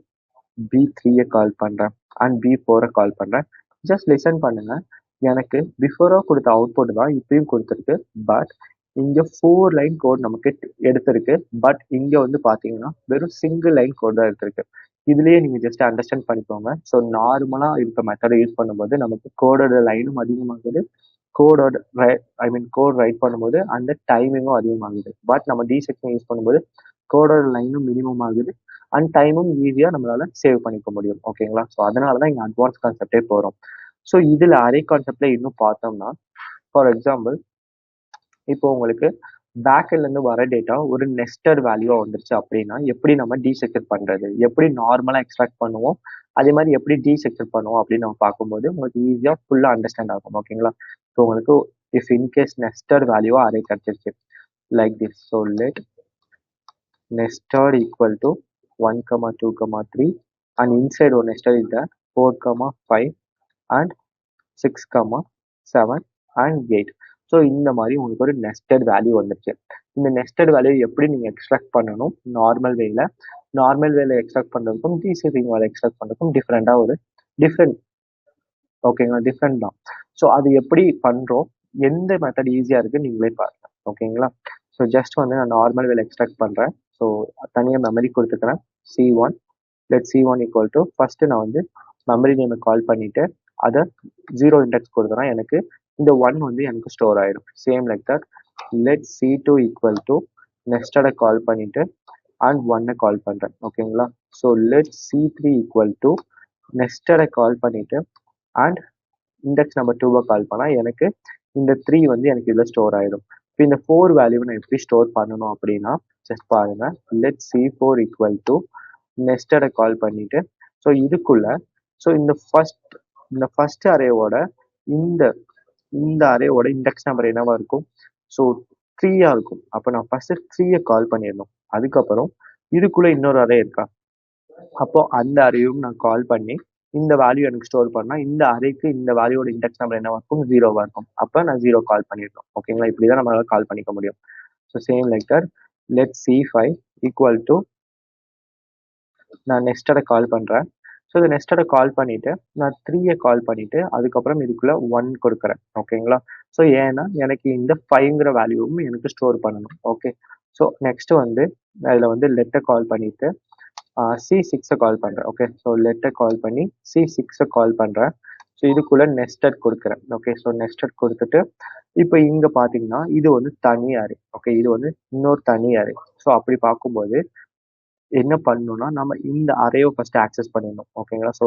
B3 கால் பண்றேன் அண்ட் B4 கால் பண்றேன். ஜஸ்ட் லிசன் பண்ணுங்க. எனக்கு பிஃபோரா கொடுத்த அவுட்புட் தான் இப்பயும் கொடுத்துருக்கு. பட் இங்க 4 லைன் கோட் நமக்கு எடுத்திருக்கு. பட் இங்க வந்து பாத்தீங்கன்னா வெறும் சிங்கிள் லைன் கோட் தான் எடுத்திருக்கு. இதுலயே நீங்க ஜஸ்ட் அண்டர்ஸ்டாண்ட் பண்ணிக்கோங்க. ஸோ நார்மலா இருக்க மெத்தடை யூஸ் பண்ணும்போது நமக்கு கோடோட லைனும் அதிகமாகுது. கோடோட கோட் ரைட் பண்ணும்போது அந்த டைமிங்கும் அதிகமாகுது. பட் நம்ம டி செக்ஷன் யூஸ் பண்ணும்போது கோடோட லைனும் மினிமம் ஆகுது அண்ட் டைமும் ஈஸியா நம்மளால சேவ் பண்ணிக்க முடியும். ஓகேங்களா? ஸோ அதனாலதான் இங்க அட்வான்ஸ் கான்செப்டே போறோம். ஸோ இதுல அரே கான்செப்ட்ல இன்னும் பார்த்தோம்னா, ஃபார் எக்ஸாம்பிள் இப்போ உங்களுக்கு பேக்ல இருந்து வர டேட்டா ஒரு நெஸ்டட் வேல்யூவா வந்துருச்சு அப்படின்னா எப்படி நம்ம டீசெக்டர் பண்றது, எப்படி நார்மலா எக்ஸ்ட்ராக்ட் பண்ணுவோம், அதே மாதிரி எப்படி டீசெக்டர் பண்ணுவோம் அப்படின்னு நம்ம பார்க்கும்போது உங்களுக்கு ஈஸியா ஃபுல்லா அண்டர்ஸ்டாண்ட் ஆகும். ஓகேங்களா? ஸோ உங்களுக்கு இஃப் இன்கேஸ் நெஸ்டட் வேல்யூவா அரே கிடைச்சிருச்சு like this. So let nested equal to 1, 2, 3 and inside ஒரு nested is there 4, 5 and 6, 7 and 8. So இந்த மாதிரி உங்களுக்கு ஒரு நெஸ்டட் வேல்யூ வந்துருச்சு. இந்த நெஸ்டட் வேல்யூ எப்படி நீங்க எக்ஸ்ட்ராக்ட் பண்ணணும் நார்மல் வேல எக்ஸ்ட்ராக்ட் பண்றதுக்கும் டிசிசிங் வேலை எக்ஸ்ட்ராக்ட் பண்றதுக்கும் டிஃப்ரெண்ட் ஓகேங்களா, டிஃப்ரெண்ட் தான். ஸோ அது எப்படி பண்றோம், எந்த மெத்தட் ஈஸியா இருக்கு நீங்களே பாருங்க. ஓகேங்களா? ஸோ ஜஸ்ட் வந்து நான் நார்மல் வேலை எக்ஸ்ட்ராக்ட் பண்றேன். ஸோ தனியாக மெமரி கொடுத்துக்கிறேன். C1 let C1 equal to first நான் வந்து மெமரி நேமை கால் பண்ணிட்டு அதை 0 இண்டெக்ஸ் கொடுக்குறேன். எனக்கு இந்த 1 வந்து எனக்கு ஸ்டோர் ஆயிடும். Same like that let C2 equal to நெஸ்டடை கால் பண்ணிட்டு அண்ட் 1 கால் பண்றேன். ஓகேங்களா? So let C3 equal to நெஸ்டடை கால் பண்ணிட்டு அண்ட் இண்டெக்ஸ் நம்பர் 2 கால் பண்ணா எனக்கு இந்த 3 வந்து எனக்கு இதில் ஸ்டோர் ஆயிடும். இப்போ இந்த 4 வேல்யூவை நான் எப்படி ஸ்டோர் பண்ணணும் அப்படின்னா ஜஸ்ட் பாருங்க. லெட் C4 ஈக்குவல் டு நெஸ்டடை கால் பண்ணிட்டு ஸோ இதுக்குள்ள ஸோ இந்த ஃபர்ஸ்ட் அரேவோட இந்த இந்த அரேவோட இண்டெக்ஸ் நம்பர் என்னவா இருக்கும்? ஸோ 3 இருக்கும். அப்போ நான் ஃபர்ஸ்ட் 3 கால் பண்ணிடணும். அதுக்கப்புறம் இதுக்குள்ள இன்னொரு அரே இருக்கா, அப்போ அந்த அரேயும் நான் கால் பண்ணி இந்த வேல்யூ எனக்கு ஸ்டோர் பண்ணா இந்த அரேக்கு இந்த வேல்யூவோட இண்டெக்ஸ் நம்பர் என்னவா இருக்கும்? 0வா இருக்கும். அப்போ நான் 0 கால் பண்ணிடணும். ஓகேங்களா? இப்படிதான் நம்மளால கால் பண்ணிக்க முடியும். So same like that let C5 equal to நான் நெஸ்டடை கால் பண்றேன். ஸோ இந்த நெஸ்டடை கால் பண்ணிட்டு நான் 3 கால் பண்ணிட்டு அதுக்கப்புறம் இதுக்குள்ள 1 கொடுக்குறேன். ஓகேங்களா? ஸோ ஏன்னா எனக்கு இந்த 5ங்கிற வேல்யூவும் எனக்கு ஸ்டோர் பண்ணணும். ஓகே. ஸோ நெக்ஸ்ட் வந்து அதில் வந்து லெட்டை கால் பண்ணிட்டு C6 கால் பண்றேன். ஓகே. ஸோ லெட்டை கால் பண்ணி C6 கால் பண்றேன். ஸோ இதுக்குள்ள நெஸ்டட் கொடுக்குறேன். ஓகே. ஸோ நெஸ்டட் கொடுத்துட்டு இப்போ இங்க பாத்தீங்கன்னா இது வந்து தனி அரே. ஓகே. இது வந்து இன்னொரு தனி அரே. ஸோ அப்படி பார்க்கும்போது என்ன பண்ணணும்னா நம்ம இந்த அரேவை ஃபர்ஸ்ட் ஆக்சஸ் பண்ணிடணும். ஓகேங்களா? ஸோ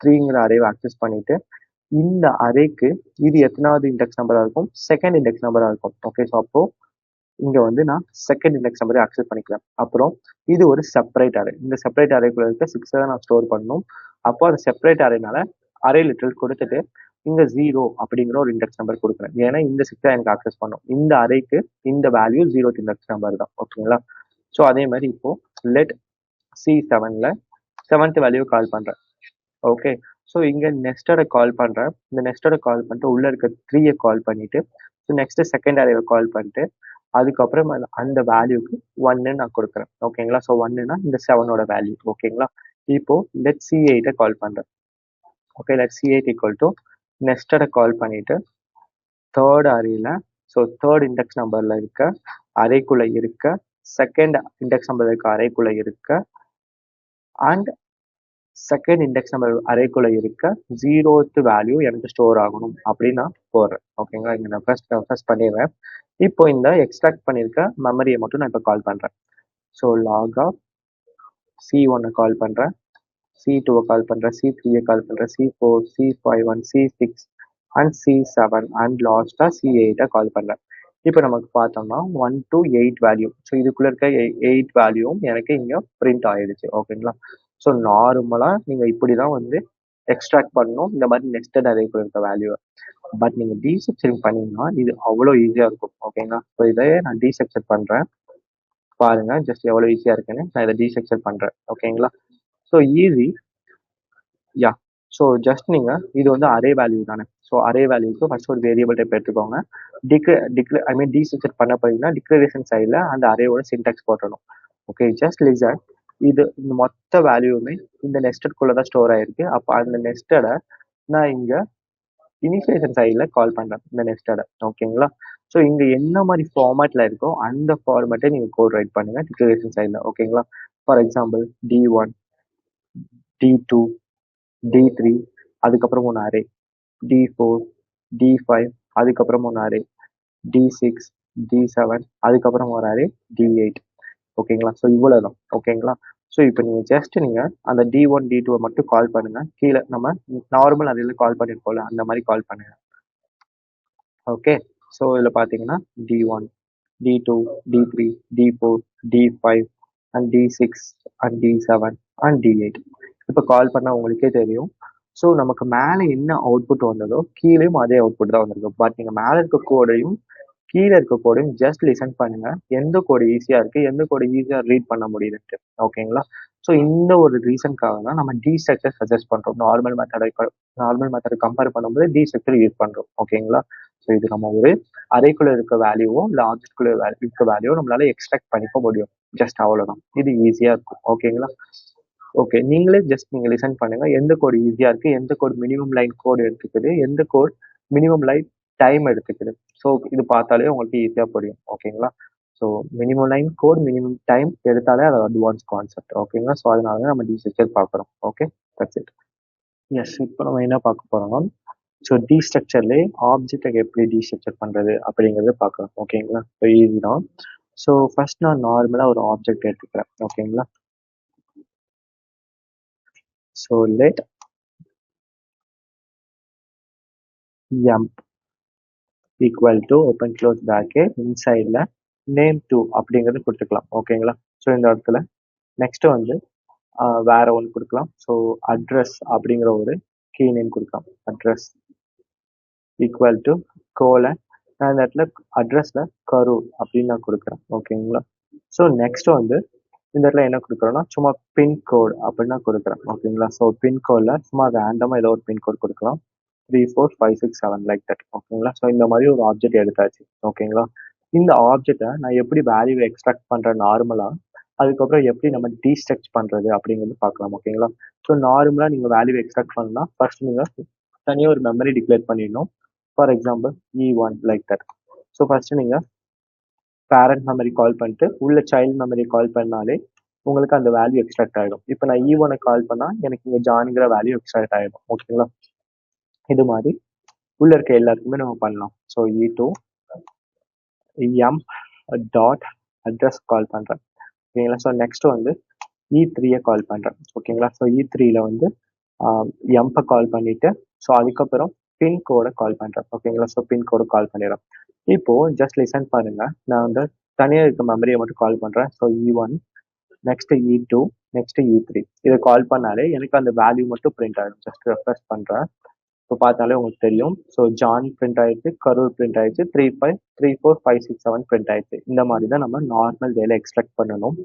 3ங்கிற அரேவை ஆக்சஸ் பண்ணிட்டு இந்த அரேக்கு இது எத்தனாவது இண்டெக்ஸ் நம்பரா இருக்கும்? செகண்ட் இண்டெக்ஸ் நம்பரா இருக்கும். ஓகே. ஸோ அப்போ இங்க வந்து நான் செகண்ட் இண்டெக்ஸ் நம்பரை ஆக்சஸ் பண்ணிக்கிறேன். அப்புறம் இது ஒரு செப்பரேட் அரே. இந்த செப்பரேட் அரேக்குள்ள இருக்க 6 தான் நான் ஸ்டோர் பண்ணணும். அப்போ அந்த செப்பரேட் அரேனால அரே லிட்டல் கொடுத்துட்டு இங்க 0 அப்படிங்கிற ஒரு இண்டெக்ஸ் நம்பர் கொடுக்குறேன். ஏன்னா இந்த 6 எனக்கு ஆக்சஸ் பண்ணும். இந்த அரேக்கு இந்த வேல்யூ 0th இண்டெக்ஸ் நம்பர் தான். ஓகேங்களா? ஸோ அதே மாதிரி இப்போ லெட் C7ல 7th வேல்யூ கால் பண்றேன். ஓகே. ஸோ இங்க நெஸ்டடை கால் பண்றேன். இந்த நெஸ்டடை கால் பண்ணிட்டு உள்ள இருக்க 3 கால் பண்ணிட்டு ஸோ நெக்ஸ்ட் செகண்ட் அரேவை கால் பண்ணிட்டு அதுக்கப்புறம் அந்த வேல்யூக்கு 1 நான் கொடுக்குறேன். ஓகேங்களா? ஸோ 1னா இந்த 7ஓட வேல்யூ. ஓகேங்களா? இப்போ லெட் C8 கால் பண்றேன். Okay. Let C8 equal to நெஸ்டடை கால் பண்ணிட்டு தேர்ட் அரேல ஸோ தேர்ட் இண்டெக்ஸ் நம்பர்ல இருக்க அரேக்குள்ள இருக்க செகண்ட் இண்டெக்ஸ் நம்பர்ல இருக்க அரேக்குள்ள இருக்க அண்ட் செகண்ட் இண்டெக்ஸ் நம்பர் அரேக்குள்ள இருக்க 0th வேல்யூ எனக்கு ஸ்டோர் ஆகணும் அப்படின்னு நான் போடுறேன். ஓகேங்களா? இங்க நான் ஃபர்ஸ்ட் பண்ணிடுறேன். இப்போ இந்த எக்ஸ்ட்ராக்ட் பண்ணியிருக்க மெமரியை மட்டும் நான் இப்போ கால் பண்றேன். ஸோ லாக் ஆஃப் C1 கால் பண்றேன், C2 கால் பண்றேன், C3 கால் பண்றேன், C4, C5 and C6 and C7 and லாஸ்டா C8 கால் பண்றேன். இப்போ நமக்கு பார்த்தோம்னா 1 to 8 வேல்யூ. ஸோ இதுக்குள்ள இருக்க 8 வேல்யூவும் எனக்கு இங்க பிரிண்ட் ஆயிடுச்சு. ஓகேங்களா? ஸோ நார்மலா நீங்க இப்படிதான் வந்து எக்ஸ்ட்ராக்ட் பண்ணணும் இந்த மாதிரி நெஸ்டட் அரேக்குள்ள இருக்க வேல்யூ. பட் நீங்க டீசெக்ஷன் பண்ணீங்கன்னா இது அவ்வளோ ஈஸியா இருக்கும். ஓகேங்களா? ஸோ இதை நான் டீசெக்ஷன் பண்றேன். பாருங்க ஜஸ்ட் எவ்வளவு ஈஸியா இருக்குன்னு. நான் இதை டீசெக்ஷன் பண்றேன். ஓகேங்களா? So easy. Yeah. So just நீங்க இது வந்து அரே வேல்யூ தானே. ஸோ அரே வேல்யூக்கு ஃபர்ஸ்ட் ஒரு வேரியபிள் டைப் எடுத்துக்கோங்க. டீசெக்ஷன் பண்ண போறீங்கன்னா டிக்ளரேஷன் சைடில் அந்த அரேவோட சின்டாக்ஸ் போட்டணும். ஓகே. Just listen. இந்த மொத்த வேல்யூவுமே இந்த நெஸ்டட்குள்ள தான் ஸ்டோர் ஆயிருக்கு. அப்போ அந்த நெஸ்டடை நான் இங்க இனிஷியேஷன் சைடில் கால் பண்றேன் இந்த நெஸ்டடை. ஓகேங்களா? ஸோ இங்கே என்ன மாதிரி ஃபார்மேட்டில் இருக்கோ அந்த ஃபார்மேட்டை நீங்கள் கோட் ரைட் பண்ணுங்கள் டிக்ளரேஷன் சைடில். ஓகேங்களா? For example D1, D2, D3, அதுக்கப்புறம் ஒன்று அரே, D4, D5, அதுக்கப்புறம் ஒன்று அரே, D6, D7, அதுக்கப்புறம் ஒரு அரே, D8. ஓகேங்களா? ஸோ இவ்வளோதான். ஓகேங்களா? ஸோ இப்போ நீங்கள் ஜஸ்ட் நீங்கள் அந்த D1, D2 மட்டும் கால் பண்ணுங்கள். கீழே நம்ம நார்மல் அதில் கால் பண்ணியிருக்கோம்ல அந்த மாதிரி கால் பண்ணுங்கள். ஓகே. ஸோ இதில் பார்த்தீங்கன்னா D1, D2, D3, D4, D5 and D6 and D7 and D8. இப்போ கால் பண்ணால் உங்களுக்கே தெரியும். ஸோ நமக்கு மேலே என்ன அவுட்புட் வந்ததோ கீழேயும் அதே அவுட்புட் தான் வந்திருக்கும். பட் நீங்கள் மேலே இருக்க கோடையும் கீழே இருக்க கோடையும் ஜஸ்ட் லிசன் பண்ணுங்க. எந்த கோடு ஈஸியாக இருக்குது, எந்த கோடு ஈஸியாக ரீட் பண்ண முடியுதுன்ட்டு. ஓகேங்களா? ஸோ இந்த ஒரு ரீசனுக்காக தான் நம்ம டி ஸ்ட்ரக்சர் சஜஸ்ட் பண்ணுறோம். நார்மல் மெத்தடை கம்பேர் பண்ணும்போது டி ஸ்ட்ரக்சர் யூஸ் பண்ணுறோம். ஓகேங்களா? ஸோ இது நம்ம ஒரு அறைக்குள்ள இருக்க வேல்யூவோ இல்லை ஆப்ஜெக்ட்குள்ள இருக்க வேல்யூவோ நம்மளால எக்ஸ்ட்ராக்ட் பண்ணிக்க முடியும். ஜஸ்ட் அவ்வளோதான். இது ஈஸியாக இருக்கும். ஓகேங்களா? ஓகே. நீங்களே ஜஸ்ட் நீங்கள் லிசன் பண்ணுங்க. எந்த கோடு ஈஸியாக இருக்குது, எந்த கோடு மினிமம் லைன் கோடு எடுத்துக்குது, எந்த கோட் மினிமம் லைன் டைம் எடுத்துக்குது. ஸோ இது பார்த்தாலே உங்களுக்கு ஈஸியாக புரியும். ஓகேங்களா? So minimum line code minimum time எடுத்தாலே அது அட்வான்ஸ் கான்செப்ட். ஓகேங்களா? ஸோ அதனால தான் நம்ம டி ஸ்ட்ரக்சர் பார்க்குறோம். Okay, that's it. எஸ், இப்போ நம்ம என்ன பார்க்க போகிறோம்? ஸோ டி ஸ்ட்ரக்சர்லேயே ஆப்ஜெக்டை எப்படி டி ஸ்ட்ரக்சர் பண்ணுறது அப்படிங்கிறது பார்க்கலாம். ஓகேங்களா? ஸோ ஈஸி தான். ஸோ ஃபர்ஸ்ட் நான் நார்மலாக ஒரு ஆப்ஜெக்ட் எடுத்துக்கிறேன். ஓகேங்களா? So let emp equal to open close packet இன்சைடில் name2 அப்படிங்கிறது கொடுத்துக்கலாம். ஓகேங்களா? ஸோ இந்த இடத்துல நெக்ஸ்ட் வந்து வேற ஒன்று கொடுக்கலாம். ஸோ அட்ரஸ் அப்படிங்கிற ஒரு கீ நேம் கொடுக்கலாம். அட்ரஸ் ஈக்குவல் டு கோலன், நான் இந்த இடத்துல அட்ரஸ்ல கரூர் அப்படின்னு நான் கொடுக்குறேன். ஓகேங்களா? ஸோ நெக்ஸ்ட் வந்து இந்த இடத்துல என்ன கொடுக்குறோன்னா சும்மா பின்கோடு அப்படின்னு நான் கொடுக்குறேன். ஓகேங்களா? ஸோ பின்கோடில் சும்மா ரேண்டமாக ஏதோ ஒரு பின்கோட் கொடுக்கலாம். 3, 4, 5, 6, 7 லைக் தட். ஓகேங்களா? ஸோ இந்த மாதிரி ஒரு ஆப்ஜெக்ட் எடுத்தாச்சு. ஓகேங்களா? இந்த ஆப்ஜெக்டை நான் எப்படி வேல்யூ எக்ஸ்ட்ராக்ட் பண்ணுறேன் நார்மலாக, அதுக்கப்புறம் எப்படி நம்ம டீஸ்ட்ரக்ட் பண்ணுறது அப்படிங்கிறது பார்க்கலாம். ஓகேங்களா? ஸோ நார்மலாக நீங்கள் வேல்யூ எக்ஸ்ட்ராக்ட் பண்ணலாம். ஃபர்ஸ்ட் நீங்கள் தனியாக ஒரு மெமரி டிக்ளேர் பண்ணிடணும். For example E1 like that. So first நீங்கள் பேரண்ட் மெமரி கால் பண்ணிட்டு உள்ள சைல்டு மெமரி கால் பண்ணாலே உங்களுக்கு அந்த வேல்யூ எக்ஸ்ட்ராக்ட் ஆகிடும். இப்போ நான் E1 கால் பண்ணால் எனக்கு இங்கே ஜான்ங்கிற வேல்யூ எக்ஸ்ட்ராக்ட் ஆகிடும். ஓகேங்களா? இது மாதிரி உள்ள இருக்க எல்லாருக்குமே நம்ம பண்ணலாம். So E2 M dot address call பண்ணுறேன். ஓகேங்களா? ஸோ நெக்ஸ்ட் வந்து E3 கால் பண்ணுறேன். ஓகேங்களா? ஸோ E3ல வந்து எம்பை கால் பண்ணிட்டு ஸோ அதுக்கப்புறம் பின்கோடை கால் பண்ணுறேன். ஓகேங்களா? ஸோ பின்கோடை கால் பண்ணிடுறேன். இப்போ ஜஸ்ட் லிசன் பாருங்க. நான் வந்து தனியாக இருக்க மெமரியை மட்டும் கால் பண்ணுறேன். So E1 next E2 next E3 இதை கால் பண்ணாலே எனக்கு அந்த வேல்யூ மட்டும் பிரிண்ட் ஆகிடும். ஜஸ்ட் ரெஃப்ரெஷ் பண்ணுறேன். இப்போ பார்த்தாலே உங்களுக்கு தெரியும். ஸோ ஜான் பிரிண்ட் ஆயிடுச்சு, கரூர் பிரிண்ட் ஆயிடுச்சு, 3, 5, 3, 4, 5, 6, 7 பிரிண்ட் ஆயிடுச்சு. இந்த மாதிரி தான் நம்ம நார்மல் வேலை எக்ஸ்ட்ராக்ட் பண்ணணும்.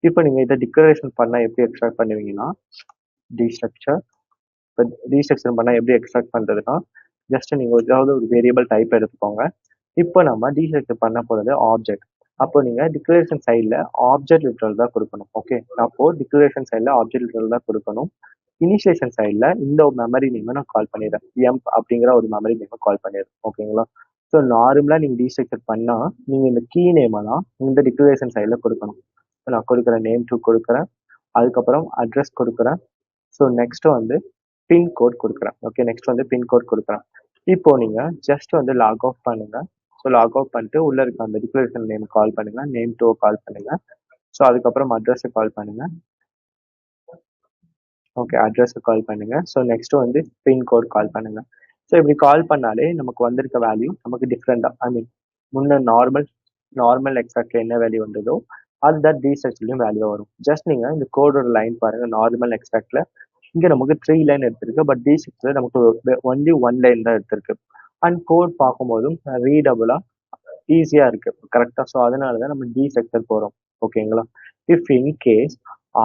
இப்போ நீங்கள் இதை டிக்ளரேஷன் பண்ணால் எப்படி எக்ஸ்ட்ராக்ட் பண்ணுவீங்கன்னா டி ஸ்ட்ரக்சர். இப்போ டி ஸ்ட்ரக்சர் பண்ணால் எப்படி எக்ஸ்ட்ராக்ட் பண்ணுறதுன்னா ஜஸ்ட் நீங்கள் ஏதாவது ஒரு வேரியபிள் டைப் எடுத்துக்கோங்க. இப்போ நம்ம டி ஸ்ட்ரக்சர் பண்ண போகிறது ஆப்ஜெக்ட். அப்போ நீங்கள் டிக்ளரேஷன் சைடில் ஆப்ஜெக்ட் லிட்டரல் தான் கொடுக்கணும். ஓகே, அப்போ டிக்ளரேஷன் சைடில் ஆப்ஜெக்ட் லிட்டரல் தான் கொடுக்கணும். இனிஷியேஷன் சைடில் இந்த ஒரு மெமரி நேமை நான் கால் பண்ணிடுறேன். எம்ப் அப்படிங்கிற ஒரு மெமரி நேமை கால் பண்ணிடுறேன். ஓகேங்களா? ஸோ நார்மலாக நீங்கள் டீஸ்ட்ரக்சர் பண்ணால் நீங்கள் இந்த கீ நேமை தான் இந்த டிக்ளரேஷன் சைடில் கொடுக்கணும். ஸோ நான் கொடுக்குறேன் name2 கொடுக்குறேன், அதுக்கப்புறம் அட்ரஸ் கொடுக்குறேன். ஸோ நெக்ஸ்ட் வந்து பின்கோட் கொடுக்குறேன். ஓகே, நெக்ஸ்ட் வந்து பின்கோட் கொடுக்குறேன். இப்போ நீங்கள் ஜஸ்ட் வந்து லாக் அவுட் பண்ணுங்க. ஸோ லாக் அவுட் பண்ணிட்டு உள்ள இருக்க அந்த டிக்ளரேஷன் நேம் கால் பண்ணுங்க, name2 கால் பண்ணுங்க. ஸோ அதுக்கப்புறம் அட்ரஸை கால் பண்ணுங்க. ஓகே, அட்ரஸை கால் பண்ணுங்க. ஸோ நெக்ஸ்ட் வந்து பின்கோட் கால் பண்ணுங்க. ஸோ இப்படி கால் பண்ணாலே நமக்கு வந்திருக்க வேல்யூ நமக்கு டிஃப்ரெண்டாக, ஐ மீன் முன்ன நார்மல் எக்ஸாக்ட்ல என்ன வேல்யூ வந்ததோ அதுதான் டீஸ்ட்ரக்சர்லையும் வேல்யூ வரும். ஜஸ்ட் நீங்கள் இந்த கோடோட லைன் பாருங்க. நார்மல் எக்ஸாக்ட்ல இங்கே நமக்கு 3 லைன் எடுத்திருக்கு, பட் டீஸ்ட்ரக்சர்ல நமக்கு ஒன்லி 1 லைன் தான் எடுத்திருக்கு. அண்ட் கோட் பார்க்கும்போதும் ரீடபுளாக ஈஸியாக இருக்கு. கரெக்டாக. ஸோ அதனால தான் நம்ம டி ஸ்ட்ரக்சர் போகிறோம். ஓகேங்களா? இஃப் இன்கேஸ்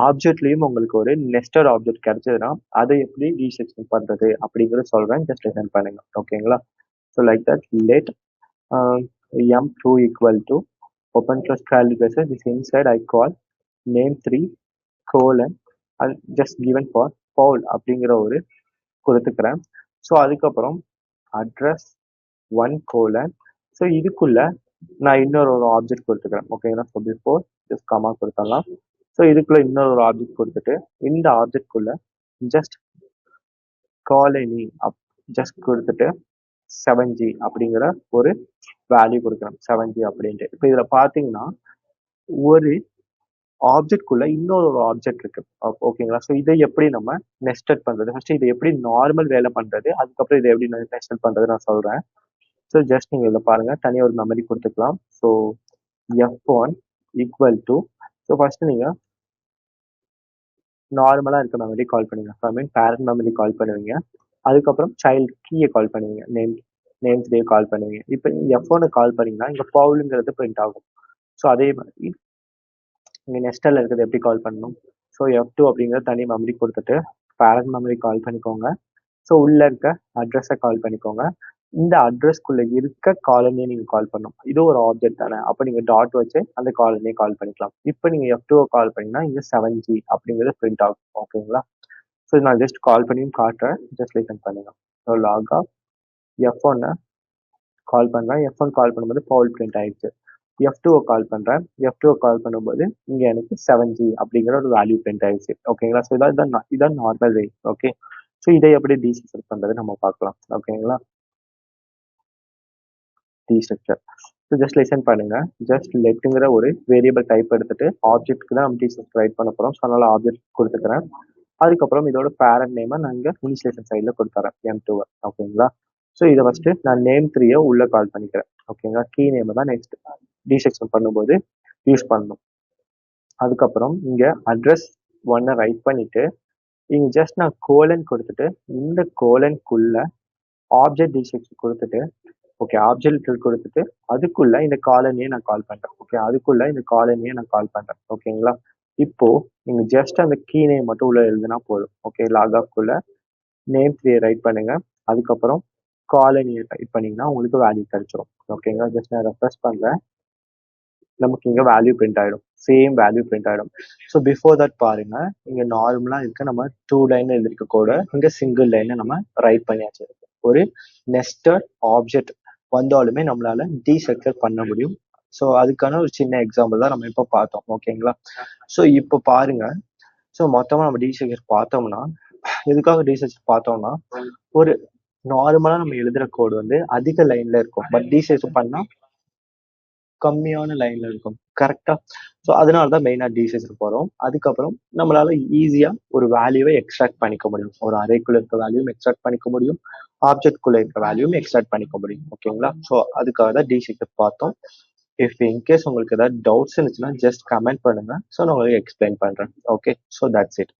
ஆப்ஜெக்ட்லயும் உங்களுக்கு ஒரு நெஸ்டட் ஆப்ஜெக்ட் கிடைச்சதுன்னா அதை எப்படி டீசெக்ஷன் பண்றது அப்படிங்கறத சொல்றேன். ஜஸ்ட் லிசன் பண்ணுங்க. ஓகேங்களா? So like that let m2 equal to open close curly braces this inside I call name3 colon and just given for Paul அப்படிங்கிற ஒரு கொடுத்துக்கிறேன். ஸோ அதுக்கப்புறம் அட்ரஸ் 1 colon ஸோ இதுக்குள்ள நான் இன்னொரு ஒரு ஆப்ஜெக்ட் கொடுத்துக்கிறேன். ஓகேங்களா? ஸோ பிஃபோர் ஜஸ்ட் கமா கொடுத்துடலாம். ஸோ இதுக்குள்ள இன்னொரு ஒரு ஆப்ஜெக்ட் கொடுத்துட்டு இந்த ஆப்ஜெக்ட் குள்ள ஜஸ்ட் காலனி ஜஸ்ட் கொடுத்துட்டு 7G அப்படிங்கிற ஒரு வேல்யூ கொடுக்குறேன். 7G அப்படின்ட்டு. இப்போ இதுல பாத்தீங்கன்னா ஒரு ஆப்ஜெக்ட் குள்ள இன்னொரு ஒரு ஆப்ஜெக்ட் இருக்கு. ஓகேங்களா? ஸோ இதை எப்படி நம்ம நெஸ்டட் பண்றது? ஃபர்ஸ்ட் இது எப்படி நார்மல் வேலை பண்றது, அதுக்கப்புறம் இதை எப்படி நெஸ்டட் பண்றது நான் சொல்றேன். ஸோ ஜஸ்ட் நீங்க இதில் பாருங்க, தனியாக ஒரு மெமரி கொடுத்துக்கலாம். So F1 equal to, so first நீங்க நார்மலா இருக்க மெமரி கால் பண்ணுவீங்க. ஐ மீன் பேரண்ட் மெமரி கால் பண்ணுவீங்க. அதுக்கப்புறம் சைல்டு கீயை கால் பண்ணுவீங்க. நேம் த்ரீயை கால் பண்ணுவீங்க. இப்போ நீங்க F1 கால் பண்ணீங்கன்னா இங்க பவுலுங்கிறது பிரிண்ட் ஆகும். ஸோ அதே மாதிரி இங்க நெஸ்டல்ல இருக்கிறது எப்படி கால் பண்ணணும்? ஸோ F2 அப்படிங்கிற தனி மெமரி கொடுத்துட்டு பேரண்ட் மெமரி கால் பண்ணிக்கோங்க. ஸோ உள்ள இருக்க அட்ரஸை கால் பண்ணிக்கோங்க. இந்த அட்ரஸ்க்குள்ள இருக்க காலனியை நீங்க கால் பண்ணணும். இது ஒரு ஆப்ஜெக்ட் தானே, அப்போ நீங்க டாட் வச்சு அந்த காலனியை கால் பண்ணிக்கலாம். இப்போ நீங்க F2 கால் பண்ணீங்கன்னா இங்க 7G அப்படிங்கிறது பிரிண்ட் ஆகும். ஓகேங்களா? ஸோ நான் ஜஸ்ட் கால் பண்ணியும் காட்டுறேன். ஜஸ்ட் லிசன் பண்ணுங்க. ஸோ லாக் ஆஃப் F1 கால் பண்றேன். F1 கால் பண்ணும்போது பவுல் பிரிண்ட் ஆயிடுச்சு. F2 கால் பண்றேன். F2 கால் பண்ணும்போது இங்க எனக்கு 7G அப்படிங்கிற ஒரு வேல்யூ பிரிண்ட் ஆயிடுச்சு. ஓகேங்களா? ஸோ இதான் நார்மல் வே. ஓகே. ஸோ இதை எப்படி டீஸ்ட்ரக்சர் பண்றது நம்ம பார்க்கலாம். ஓகேங்களா? டீஸ்ட்ரக்சர். ஸோ ஜஸ்ட் லிசன் பண்ணுங்க. ஜஸ்ட் லெட்டுங்கிற ஒரு வேரியபிள் டைப் எடுத்துட்டு ஆப்ஜெக்ட்க்கு தான் நம்ம டீஸ்ட்ரக்சர் ரைட் பண்ண போறோம். ஸோ அதனால ஆப்ஜெக்ட் கொடுத்துக்கிறேன். அதுக்கப்புறம் இதோட பேரண்ட் நேமை நான் இங்க இனிஷியேஷன் சைடில் கொடுத்துறேன் M2. ஓகேங்களா? ஸோ இதை ஃபர்ஸ்ட் நான் நேம் 3 உள்ள கால் பண்ணிக்கிறேன். ஓகேங்களா? கீ நேம் தான் நெக்ஸ்ட் டீஸ்ட்ரக்சர் பண்ணும்போது யூஸ் பண்ணணும். அதுக்கப்புறம் இங்க அட்ரஸ் 1 ரைட் பண்ணிட்டு இங்க ஜஸ்ட் நான் கோலன் கொடுத்துட்டு இந்த கோலனுக்குள்ள ஆப்ஜெக்ட் டீஸ்ட்ரக்சர் கொடுத்துட்டு ஓகே ஆப்ஜெக்ட் கொடுத்துட்டு அதுக்குள்ள இந்த காலனியை நான் கால் பண்றேன். ஓகே அதுக்குள்ள இந்த காலனியை நான் கால் பண்றேன். ஓகேங்களா? இப்போ நீங்க ஜஸ்ட் அந்த கீ நேம் மட்டும் உள்ள எழுதுனா போதும். ஓகே லாக் ஆஃப் குள்ள நேம் 3 ரைட் பண்ணுங்க. அதுக்கப்புறம் காலனியை ரைட் பண்ணீங்கன்னா உங்களுக்கு வேல்யூ கிடைச்சிரும். ஓகேங்களா? ஜஸ்ட் நான் ரெஃப்ரெஷ் பண்றேன். நமக்கு இங்க வேல்யூ பிரிண்ட் ஆயிடும். சேம் வேல்யூ பிரிண்ட் ஆயிடும். ஸோ பிஃபோர் தட் பாருங்க, இங்க நார்மலா இருக்க நம்ம 2 லைன் எழுதிருக்க கூட இங்க சிங்கிள் லைன் நம்ம ரைட் பண்ணியாச்சு. ஒரு நெஸ்டட் ஆப்ஜெக்ட் வந்தாலுமே நம்மளால டீஸ்ட்ரக்சர் பண்ண முடியும். ஸோ அதுக்கான ஒரு சின்ன எக்ஸாம்பிள் தான் நம்ம இப்போ பார்த்தோம். ஓகேங்களா? ஸோ இப்போ பாருங்க, ஸோ மொத்தமா நம்ம டீஸ்ட்ரக்சர் பார்த்தோம்னா எதுக்காக டீஸ்ட்ரக்சர் பார்த்தோம்னா ஒரு நார்மலா நம்ம எழுதுற கோடு வந்து அதிக லைன்ல இருக்கும். பட் டீஸ்ட்ரக்சர் பண்ணா கம்மியான லைன்ல இருக்கும். கரெக்டா? ஸோ அதனாலதான் மெயினா டீஸ்ட்ரக்சர் போறோம். அதுக்கப்புறம் நம்மளால ஈஸியா ஒரு வேல்யூவை எக்ஸ்ட்ராக்ட் பண்ணிக்க முடியும். ஒரு அரேக்குள்ள இருக்க வேல்யூவும் எக்ஸ்ட்ராக்ட் பண்ணிக்க முடியும். ஆப்ஜெக்ட் குள்ள இருக்க வேல்யூவும் எக்ஸ்ட்ராக்ட் பண்ணிக்க முடியும். ஓகேங்களா? ஸோ அதுக்காக தான் டீஸ்ட்ரக்சர் பார்த்தோம். இஃப் இன்கேஸ் உங்களுக்கு ஏதாவது டவுட்ஸ் இருந்துச்சுன்னா ஜஸ்ட் கமெண்ட் பண்ணுங்க. ஸோ நான் உங்களுக்கு எக்ஸ்பிளைன் பண்றேன். Okay, so that's it.